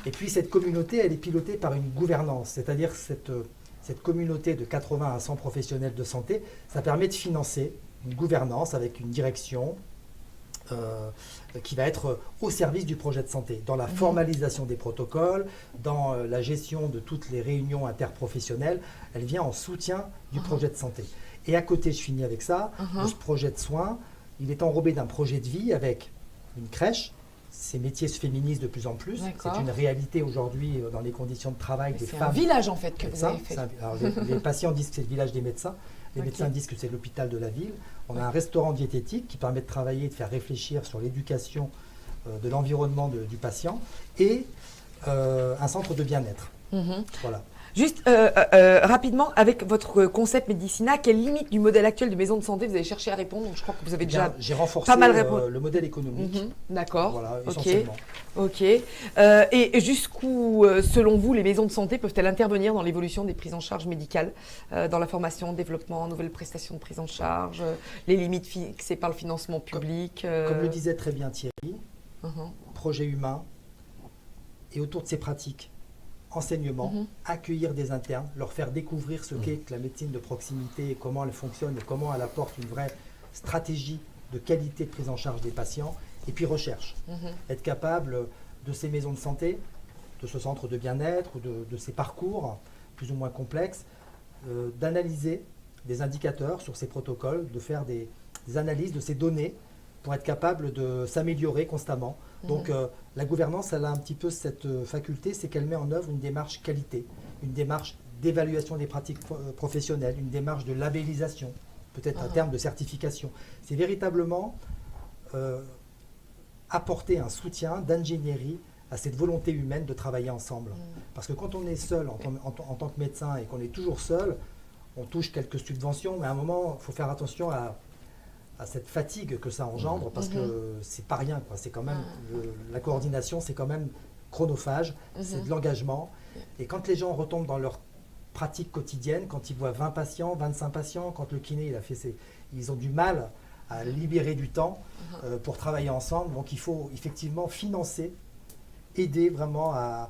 Et puis cette communauté, elle est pilotée par une gouvernance, c'est-à-dire cette communauté de 80 à 100 professionnels de santé, ça permet de financer une gouvernance avec une direction qui va être au service du projet de santé, dans la formalisation des protocoles, dans la gestion de toutes les réunions interprofessionnelles. Elle vient en soutien du projet de santé. Et à côté, je finis avec ça, de ce projet de soins, il est enrobé d'un projet de vie avec une crèche. Ces métiers se féminisent de plus en plus. C'est une réalité aujourd'hui dans les conditions de travail des femmes. C'est un village en fait que vous avez fait. Alors, les patients disent que c'est le village des médecins. Les médecins disent que c'est l'hôpital de la ville. On a un restaurant diététique qui permet de travailler, de faire réfléchir sur l'éducation de l'environnement du patient et un centre de bien-être. Voilà. Juste rapidement, avec votre concept Médicina, quelle limite du modèle actuel de maison de santé vous avez cherché à répondre? Donc, je crois que vous avez déjà j'ai renforcé pas mal répondu. Le modèle économique. D'accord. Voilà, essentiellement. Ok. Et jusqu'où, selon vous, les maisons de santé peuvent-elles intervenir dans l'évolution des prises en charge médicales, dans la formation, développement, nouvelles prestations de prise en charge, les limites fixées par le financement public Comme le disait très bien Thierry, projet humain et autour de ces pratiques. Enseignement, accueillir des internes, leur faire découvrir ce qu'est que la médecine de proximité et comment elle fonctionne et comment elle apporte une vraie stratégie de qualité de prise en charge des patients. Et puis recherche, être capable de ces maisons de santé, de ce centre de bien-être ou de ces parcours plus ou moins complexes, d'analyser des indicateurs sur ces protocoles, de faire des analyses de ces données pour être capable de s'améliorer constamment. Donc la gouvernance, elle a un petit peu cette faculté, c'est qu'elle met en œuvre une démarche qualité, une démarche d'évaluation des pratiques professionnelles, une démarche de labellisation, peut-être à terme de certification. C'est véritablement apporter un soutien d'ingénierie à cette volonté humaine de travailler ensemble. Parce que quand on est seul en tant que médecin et qu'on est toujours seul, on touche quelques subventions, mais à un moment, il faut faire attention à cette fatigue que ça engendre, parce que c'est pas rien, quoi. C'est quand même la coordination, c'est quand même chronophage, c'est de l'engagement. Et quand les gens retombent dans leur pratique quotidienne, quand ils voient 20 patients, 25 patients, quand le kiné ils ont du mal à libérer du temps pour travailler ensemble. Donc il faut effectivement financer, aider vraiment à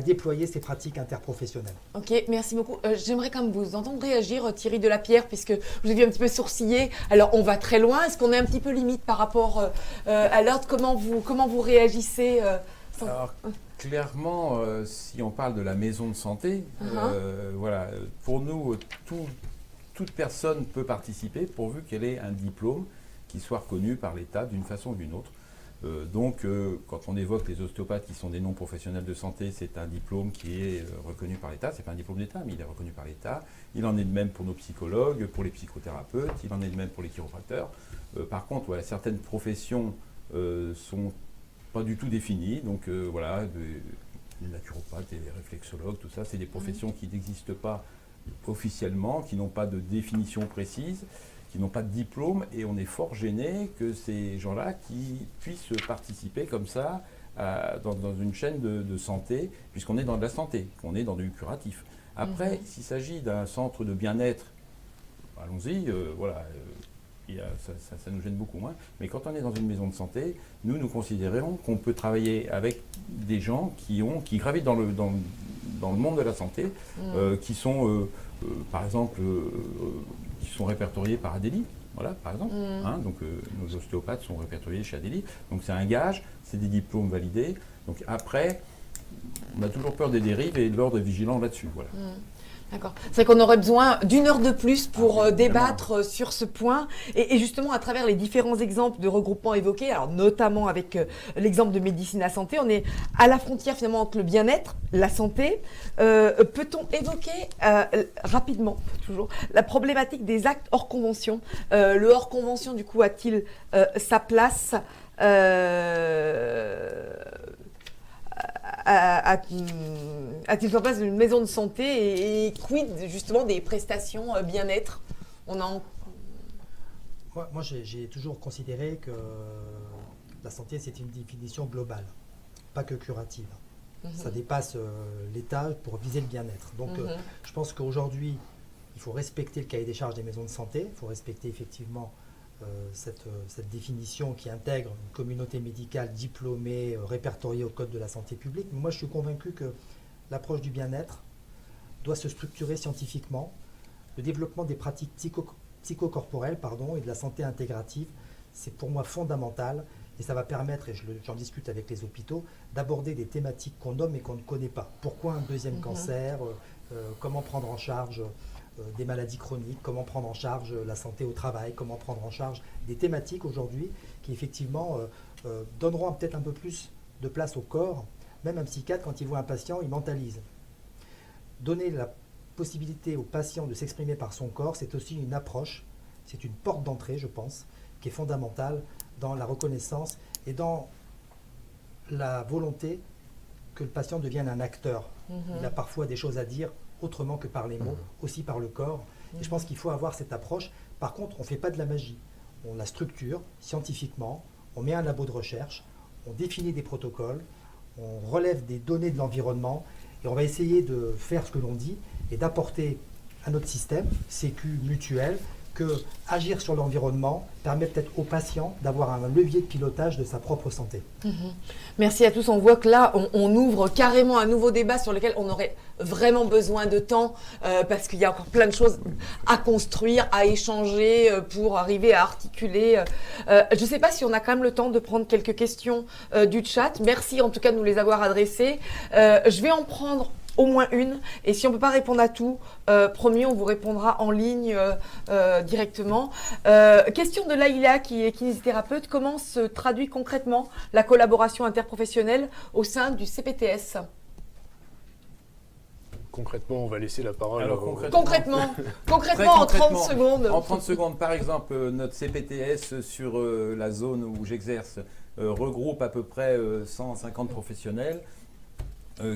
déployer ces pratiques interprofessionnelles. Ok, merci beaucoup. J'aimerais quand même vous entendre réagir, Thierry Delapierre, puisque je vous ai vu un petit peu sourciller. Alors, on va très loin. Est-ce qu'on est un petit peu limite par rapport à l'ordre? Comment vous réagissez Alors, clairement, si on parle de la maison de santé, voilà, pour nous, toute personne peut participer pourvu qu'elle ait un diplôme qui soit reconnu par l'État d'une façon ou d'une autre. Donc, quand on évoque les ostéopathes qui sont des non-professionnels de santé, c'est un diplôme qui est reconnu par l'État. Ce n'est pas un diplôme d'État, mais il est reconnu par l'État. Il en est de même pour nos psychologues, pour les psychothérapeutes, il en est de même pour les chiropracteurs. Par contre, voilà, certaines professions sont pas du tout définies. Donc, voilà, les naturopathes et les réflexologues, tout ça, c'est des professions qui n'existent pas officiellement, qui n'ont pas de définition précise, qui n'ont pas de diplôme, et on est fort gêné que ces gens-là qui puissent participer comme ça dans une chaîne de santé, puisqu'on est dans de la santé, qu'on est dans du curatif. Après, s'il s'agit d'un centre de bien-être, allons-y, voilà, ça nous gêne beaucoup moins. Mais quand on est dans une maison de santé, nous considérons qu'on peut travailler avec des gens qui gravitent dans le monde de la santé, qui sont, par exemple, qui sont répertoriés par Adélie. Voilà, par exemple. Donc, nos ostéopathes sont répertoriés chez Adélie. Donc, c'est un gage, c'est des diplômes validés. Donc, après, on a toujours peur des dérives et l'ordre est vigilant là-dessus. Voilà. D'accord. C'est qu'on aurait besoin d'une heure de plus pour débattre sur ce point et justement à travers les différents exemples de regroupements évoqués, alors notamment avec l'exemple de Médecine à Santé, on est à la frontière finalement entre le bien-être, la santé. Peut-on évoquer rapidement, toujours, la problématique des actes hors convention? Le hors convention du coup a-t-il sa place a-t-il sa place dans une maison de santé et quid justement des prestations bien-être? Moi, j'ai toujours considéré que la santé, c'est une définition globale, pas que curative. Ça dépasse l'État pour viser le bien-être. Donc, je pense qu'aujourd'hui, il faut respecter le cahier des charges des maisons de santé, il faut respecter effectivement cette définition qui intègre une communauté médicale diplômée, répertoriée au Code de la santé publique. Mais moi, je suis convaincu que l'approche du bien-être doit se structurer scientifiquement. Le développement des pratiques psychocorporelles et de la santé intégrative, c'est pour moi fondamental. Et ça va permettre, et j'en discute avec les hôpitaux, d'aborder des thématiques qu'on nomme et qu'on ne connaît pas. Pourquoi un deuxième cancer? Comment prendre en charge des maladies chroniques, comment prendre en charge la santé au travail, comment prendre en charge des thématiques aujourd'hui qui effectivement donneront peut-être un peu plus de place au corps. Même un psychiatre, quand il voit un patient, il mentalise. Donner la possibilité au patient de s'exprimer par son corps, c'est aussi une approche, c'est une porte d'entrée, je pense, qui est fondamentale dans la reconnaissance et dans la volonté que le patient devienne un acteur. Il a parfois des choses à dire autrement que par les mots, aussi par le corps. Et je pense qu'il faut avoir cette approche. Par contre, on ne fait pas de la magie. On la structure scientifiquement, on met un labo de recherche, on définit des protocoles, on relève des données de l'environnement et on va essayer de faire ce que l'on dit et d'apporter à notre système, sécu, mutuel, que agir sur l'environnement permet peut-être au patient d'avoir un levier de pilotage de sa propre santé. Merci à tous. On voit que là, on ouvre carrément un nouveau débat sur lequel on aurait vraiment besoin de temps parce qu'il y a encore plein de choses à construire, à échanger pour arriver à articuler. Je ne sais pas si on a quand même le temps de prendre quelques questions du chat. Merci en tout cas de nous les avoir adressées. Je vais en prendre au moins une, et si on ne peut pas répondre à tout, promis, on vous répondra en ligne directement. Question de Laïla, qui est kinésithérapeute. Comment se traduit concrètement la collaboration interprofessionnelle au sein du CPTS? Concrètement, on va laisser la parole. Alors, concrètement en 30 secondes. En 30 secondes, par exemple, notre CPTS sur la zone où j'exerce regroupe à peu près 150 professionnels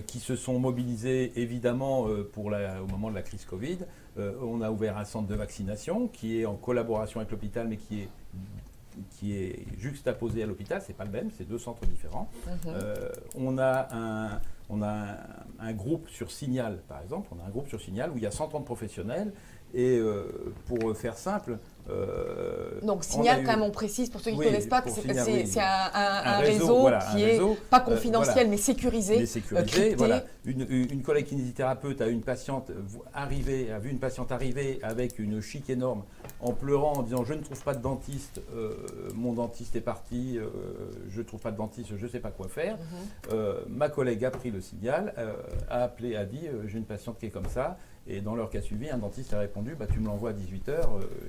qui se sont mobilisés évidemment au moment de la crise Covid. On a ouvert un centre de vaccination qui est en collaboration avec l'hôpital, mais qui est juxtaposé à l'hôpital. C'est pas le même, c'est deux centres différents. On a un groupe sur Signal, par exemple. On a un groupe sur Signal où il y a 130 professionnels. Et pour faire simple... Donc Signal, quand même, on précise, pour ceux qui ne connaissent pas, que c'est un réseau voilà, qui est pas confidentiel, voilà, mais sécurisé. Voilà. Une collègue kinésithérapeute a vu une patiente arriver avec une chic énorme, en pleurant, en disant « Je ne trouve pas de dentiste, mon dentiste est parti, je ne trouve pas de dentiste, je ne sais pas quoi faire. Ma collègue a pris le Signal, a appelé, a dit « J'ai une patiente qui est comme ça ». Et dans leur cas suivi, un dentiste a répondu « Tu me l'envoies à 18h,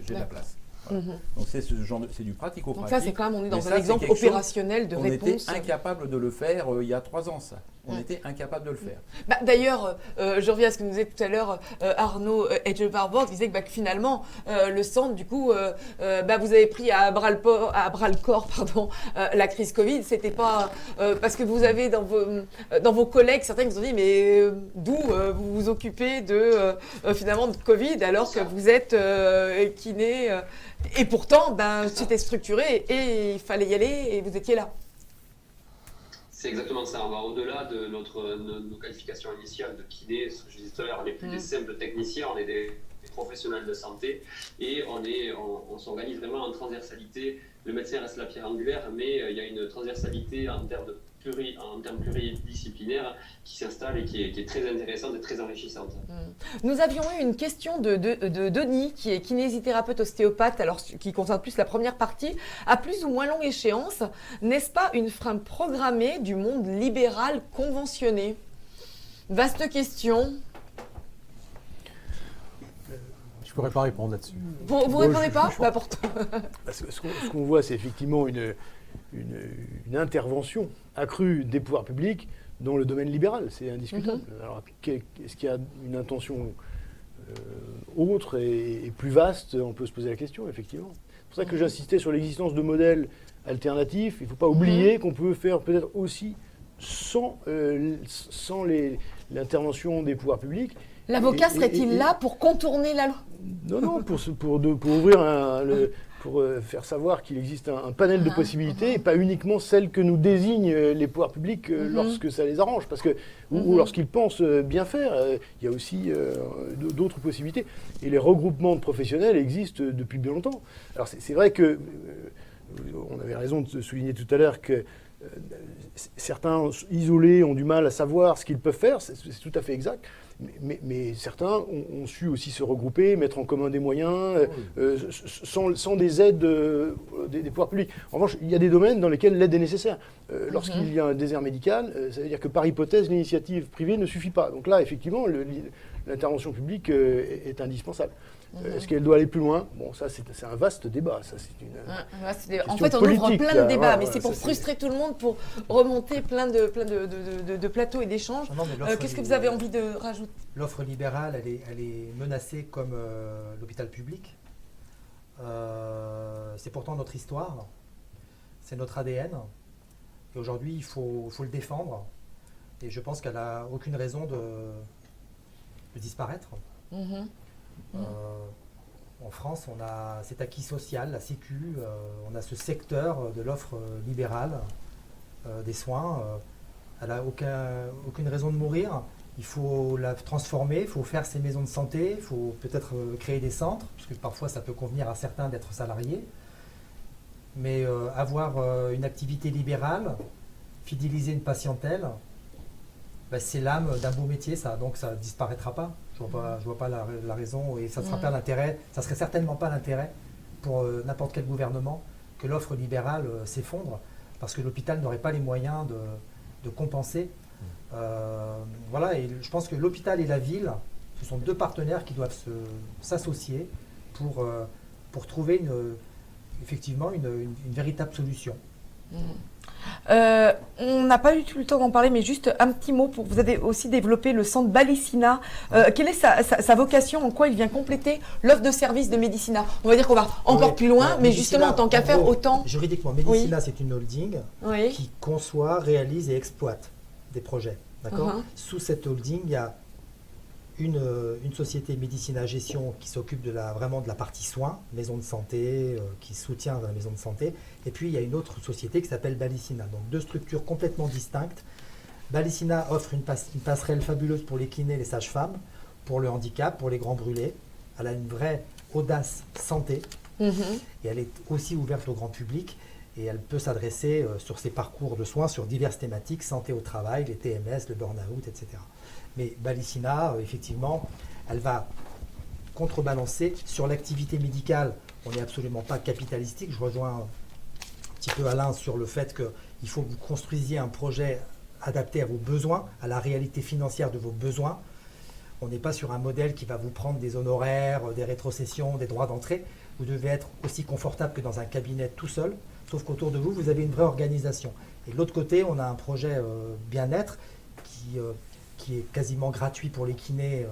j'ai la place ». Voilà. Donc c'est ce genre c'est du pratico-pratique. Donc ça, c'est quand même, on est dans un exemple opérationnel de réponse. On était incapable de le faire il y a 3 ans, ça. on était incapable de le faire. Bah, d'ailleurs, je reviens à ce que nous disait tout à l'heure Arnaud Edgebarbour, qui disait que finalement, le centre, du coup, vous avez pris à bras le corps la crise Covid. C'était pas parce que vous avez dans vos collègues certains qui vous ont dit mais d'où vous vous occupez finalement de Covid alors que vous êtes kiné et pourtant c'était structuré et il fallait y aller et vous étiez là. C'est exactement ça. On va au-delà de nos qualifications initiales de kiné, ce que je disais tout à l'heure, on n'est plus des simples techniciens, on est des professionnels de santé et on s'organise vraiment en transversalité. Le médecin reste la pierre angulaire, mais il y a une transversalité en termes pluridisciplinaires qui s'installe et qui est très intéressante et très enrichissante. Nous avions eu une question de Denis, qui est kinésithérapeute ostéopathe, alors qui concerne plus la première partie. À plus ou moins longue échéance, n'est-ce pas une fin programmée du monde libéral conventionné? Vaste question. Je ne pourrais pas répondre là-dessus. Vous ne répondez pas? Ce qu'on voit, c'est effectivement une intervention accrue des pouvoirs publics dans le domaine libéral, c'est indiscutable. Alors, est-ce qu'il y a une intention autre et plus vaste? On peut se poser la question, effectivement. C'est pour ça que j'insistais sur l'existence de modèles alternatifs. Il ne faut pas oublier qu'on peut faire peut-être aussi sans l'intervention des pouvoirs publics. L'avocat serait-il là pour contourner la loi? Non, pour ouvrir pour faire savoir qu'il existe un panel de possibilités et pas uniquement celles que nous désignent les pouvoirs publics lorsque ça les arrange. Parce que, ou lorsqu'ils pensent bien faire, il y a aussi d'autres possibilités. Et les regroupements de professionnels existent depuis bien longtemps. Alors c'est vrai que, on avait raison de souligner tout à l'heure que certains isolés ont du mal à savoir ce qu'ils peuvent faire, c'est tout à fait exact. Mais certains ont su aussi se regrouper, mettre en commun des moyens, sans des aides des pouvoirs publics. En revanche, il y a des domaines dans lesquels l'aide est nécessaire. Lorsqu'il y a un désert médical, ça veut dire que par hypothèse, l'initiative privée ne suffit pas. Donc là, effectivement, l'intervention publique est indispensable. Est-ce qu'elle doit aller plus loin? Bon, ça, c'est un vaste débat. Ça, c'est en fait, on ouvre plein de débats, mais c'est pour frustrer tout le monde, pour remonter plein de plateaux et d'échanges. Qu'est-ce que vous avez envie de rajouter? L'offre libérale, elle est menacée comme l'hôpital public. C'est pourtant notre histoire, c'est notre ADN. Et aujourd'hui, il faut le défendre. Et je pense qu'elle n'a aucune raison de disparaître. En France, on a cet acquis social, la Sécu, on a ce secteur de l'offre libérale des soins. Elle n'a aucune raison de mourir. Il faut la transformer, il faut faire ces maisons de santé, il faut peut-être créer des centres, parce que parfois ça peut convenir à certains d'être salariés. Mais avoir une activité libérale, fidéliser une patientèle, c'est l'âme d'un beau métier, ça, donc ça ne disparaîtra pas. Je vois pas la raison et ça ne sera pas l'intérêt, ça serait certainement pas l'intérêt pour n'importe quel gouvernement que l'offre libérale s'effondre, parce que l'hôpital n'aurait pas les moyens de compenser. Voilà, et je pense que l'hôpital et la ville, ce sont deux partenaires qui doivent s'associer pour trouver effectivement une véritable solution. On n'a pas eu tout le temps d'en parler, mais juste un petit mot. Vous avez aussi développé le centre Balicina. Quelle est sa vocation? En quoi il vient compléter l'offre de services de Médicina? On va dire qu'on va encore plus loin, mais justement en tant qu'affaire autant... Juridiquement, Médicina, c'est une holding qui conçoit, réalise et exploite des projets. D'accord. Sous cette holding, il y a une société Médicina Gestion qui s'occupe vraiment de la partie soins, maison de santé, qui soutient la maison de santé. Et puis, il y a une autre société qui s'appelle Balicina. Donc, deux structures complètement distinctes. Balicina offre une passerelle fabuleuse pour les kinés, les sages-femmes, pour le handicap, pour les grands brûlés. Elle a une vraie audace santé. Et elle est aussi ouverte au grand public. Et elle peut s'adresser sur ses parcours de soins sur diverses thématiques, santé au travail, les TMS, le burn-out, etc. Mais Balicina, effectivement, elle va contrebalancer sur l'activité médicale. On n'est absolument pas capitalistique. Je rejoins un petit peu Alain sur le fait qu'il faut que vous construisiez un projet adapté à vos besoins, à la réalité financière de vos besoins. On n'est pas sur un modèle qui va vous prendre des honoraires, des rétrocessions, des droits d'entrée. Vous devez être aussi confortable que dans un cabinet tout seul, sauf qu'autour de vous, vous avez une vraie organisation. Et de l'autre côté, on a un projet bien-être qui est quasiment gratuit pour les kinés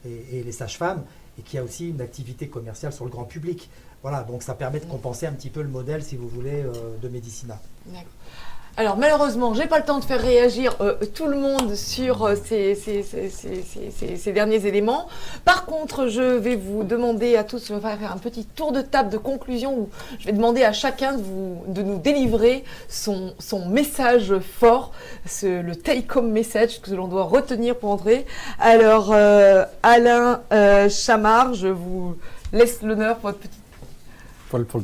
et les sages-femmes, et qui a aussi une activité commerciale sur le grand public. Voilà, donc ça permet de compenser un petit peu le modèle, si vous voulez, de Médicina. D'accord. Alors malheureusement, j'ai pas le temps de faire réagir tout le monde sur ces derniers éléments. Par contre, je vais vous demander à tous, je vais faire un petit tour de table de conclusion où je vais demander à chacun de nous délivrer son message fort, le take-home message que l'on doit retenir pour entrer. Alors Alain Chamard, je vous laisse l'honneur pour votre petit...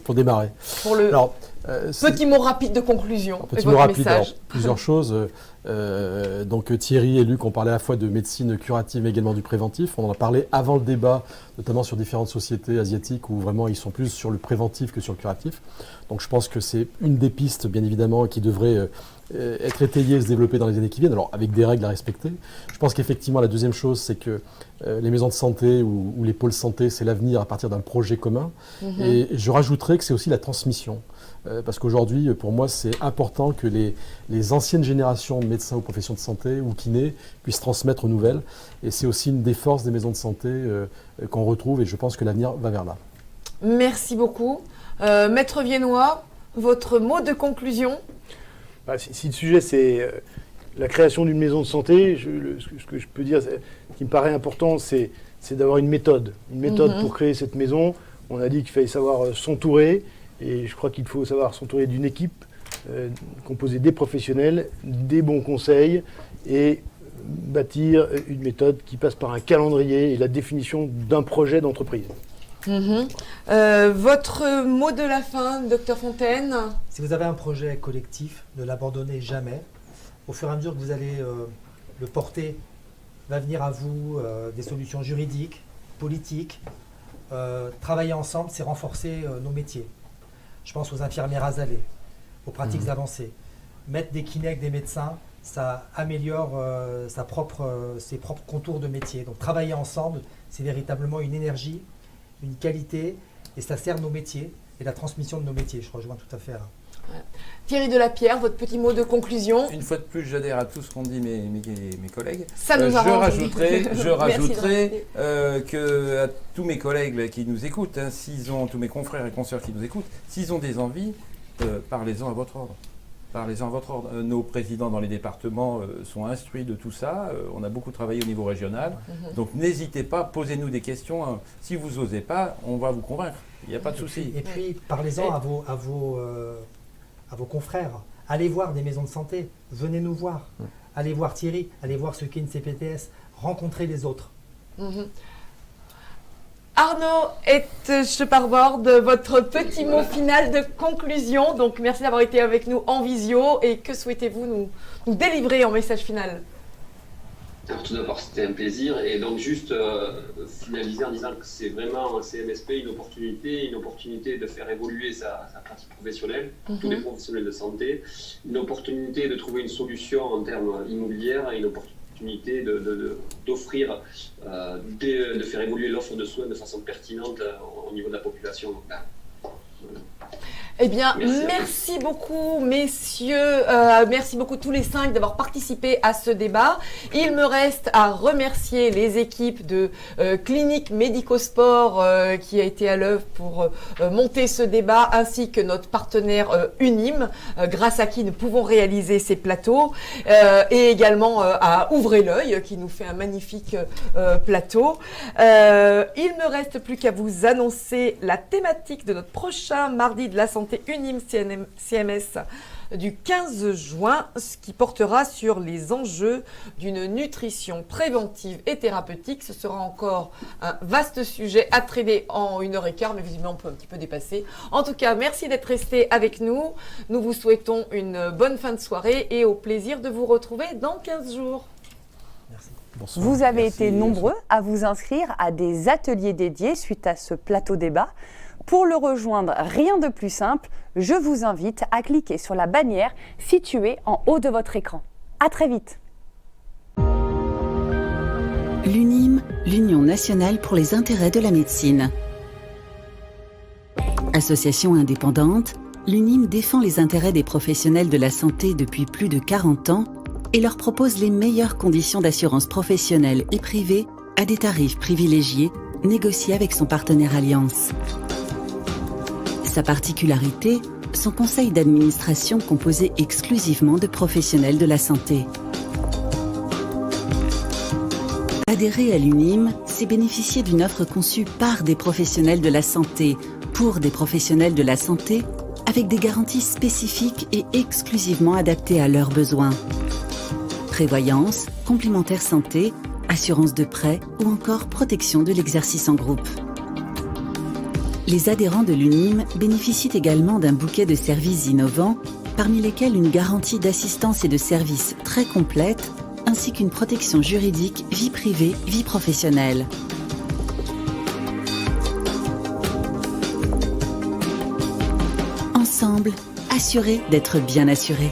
Pour démarrer. Pour le... Alors, petit mot rapide de conclusion. Petit mot rapide, alors, plusieurs choses. Donc Thierry et Luc ont parlé à la fois de médecine curative mais également du préventif. On en a parlé avant le débat, notamment sur différentes sociétés asiatiques où vraiment ils sont plus sur le préventif que sur le curatif. Donc je pense que c'est une des pistes, bien évidemment, qui devrait être étayée et se développer dans les années qui viennent, alors avec des règles à respecter. Je pense qu'effectivement, la deuxième chose, c'est que les maisons de santé ou les pôles santé, c'est l'avenir à partir d'un projet commun. Et je rajouterais que c'est aussi la transmission. Parce qu'aujourd'hui, pour moi, c'est important que les anciennes générations de médecins ou professions de santé ou kinés puissent transmettre aux nouvelles. Et c'est aussi une des forces des maisons de santé qu'on retrouve, et je pense que l'avenir va vers là. Merci beaucoup. Maître Viennois, votre mot de conclusion? Si le sujet, c'est la création d'une maison de santé, ce que je peux dire, qui me paraît important, c'est d'avoir une méthode. Une méthode pour créer cette maison. On a dit qu'il fallait savoir s'entourer. Et je crois qu'il faut savoir s'entourer d'une équipe composée des professionnels, des bons conseils et bâtir une méthode qui passe par un calendrier et la définition d'un projet d'entreprise. Votre mot de la fin, Dr Fontaine? Si vous avez un projet collectif, ne l'abandonnez jamais. Au fur et à mesure que vous allez le porter, va venir à vous des solutions juridiques, politiques. Travailler ensemble, c'est renforcer nos métiers. Je pense aux infirmières azalées, aux pratiques avancées. Mettre des kinés avec des médecins, ça améliore ses propres contours de métier. Donc travailler ensemble, c'est véritablement une énergie, une qualité, et ça sert nos métiers et la transmission de nos métiers. Je rejoins tout à fait. Ouais. Thierry Delapierre, votre petit mot de conclusion? Une fois de plus, j'adhère à tout ce qu'ont dit mes collègues. Ça nous je rajouterai que à tous mes collègues qui nous écoutent, tous mes confrères et consoeurs qui nous écoutent, s'ils ont des envies, parlez-en à votre ordre. Parlez-en à votre ordre. Nos présidents dans les départements sont instruits de tout ça. On a beaucoup travaillé au niveau régional. Donc n'hésitez pas, posez-nous des questions. Si vous n'osez pas, on va vous convaincre. Il n'y a pas de souci. Et puis, parlez-en à vos confrères. Allez voir des maisons de santé. Venez nous voir. Allez voir Thierry. Allez voir ce qu'est une CPTS. Rencontrez les autres. Arnaud Scheparbord, votre petit mot final de conclusion. Donc, merci d'avoir été avec nous en visio. Et que souhaitez-vous nous délivrer en message final? Alors, tout d'abord, c'était un plaisir. Et donc, juste finaliser en disant que c'est vraiment un CMSP, une opportunité de faire évoluer sa pratique professionnelle, tous les professionnels de santé, une opportunité de trouver une solution en termes immobiliers, et une opportunité d'offrir, de faire évoluer l'offre de soins de façon pertinente au niveau de la population. Donc, là, voilà. Eh bien, merci beaucoup, messieurs. Merci beaucoup tous les 5 d'avoir participé à ce débat. Il me reste à remercier les équipes de Clinique Médico-Sport qui a été à l'œuvre pour monter ce débat, ainsi que notre partenaire Unim, grâce à qui nous pouvons réaliser ces plateaux, et également à Ouvrez l'œil qui nous fait un magnifique plateau. Il me reste plus qu'à vous annoncer la thématique de notre prochain mardi de la santé Unim CMS du 15 juin, ce qui portera sur les enjeux d'une nutrition préventive et thérapeutique. Ce sera encore un vaste sujet à traiter en 1h15, mais visiblement on peut un petit peu dépasser. En tout cas, merci d'être restés avec nous. Nous vous souhaitons une bonne fin de soirée et au plaisir de vous retrouver dans 15 jours. Merci. Bonsoir. Vous avez été nombreux à vous inscrire à des ateliers dédiés suite à ce plateau débat. Pour le rejoindre, rien de plus simple, je vous invite à cliquer sur la bannière située en haut de votre écran. À très vite. L'UNIM, l'Union nationale pour les intérêts de la médecine. Association indépendante, l'UNIM défend les intérêts des professionnels de la santé depuis plus de 40 ans et leur propose les meilleures conditions d'assurance professionnelle et privée à des tarifs privilégiés négociés avec son partenaire Allianz. Sa particularité, son conseil d'administration composé exclusivement de professionnels de la santé. Adhérer à l'UNIM, c'est bénéficier d'une offre conçue par des professionnels de la santé, pour des professionnels de la santé, avec des garanties spécifiques et exclusivement adaptées à leurs besoins. Prévoyance, complémentaire santé, assurance de prêt ou encore protection de l'exercice en groupe. Les adhérents de l'UNIM bénéficient également d'un bouquet de services innovants, parmi lesquels une garantie d'assistance et de services très complète, ainsi qu'une protection juridique vie privée, vie professionnelle. Ensemble, assurés d'être bien assurés.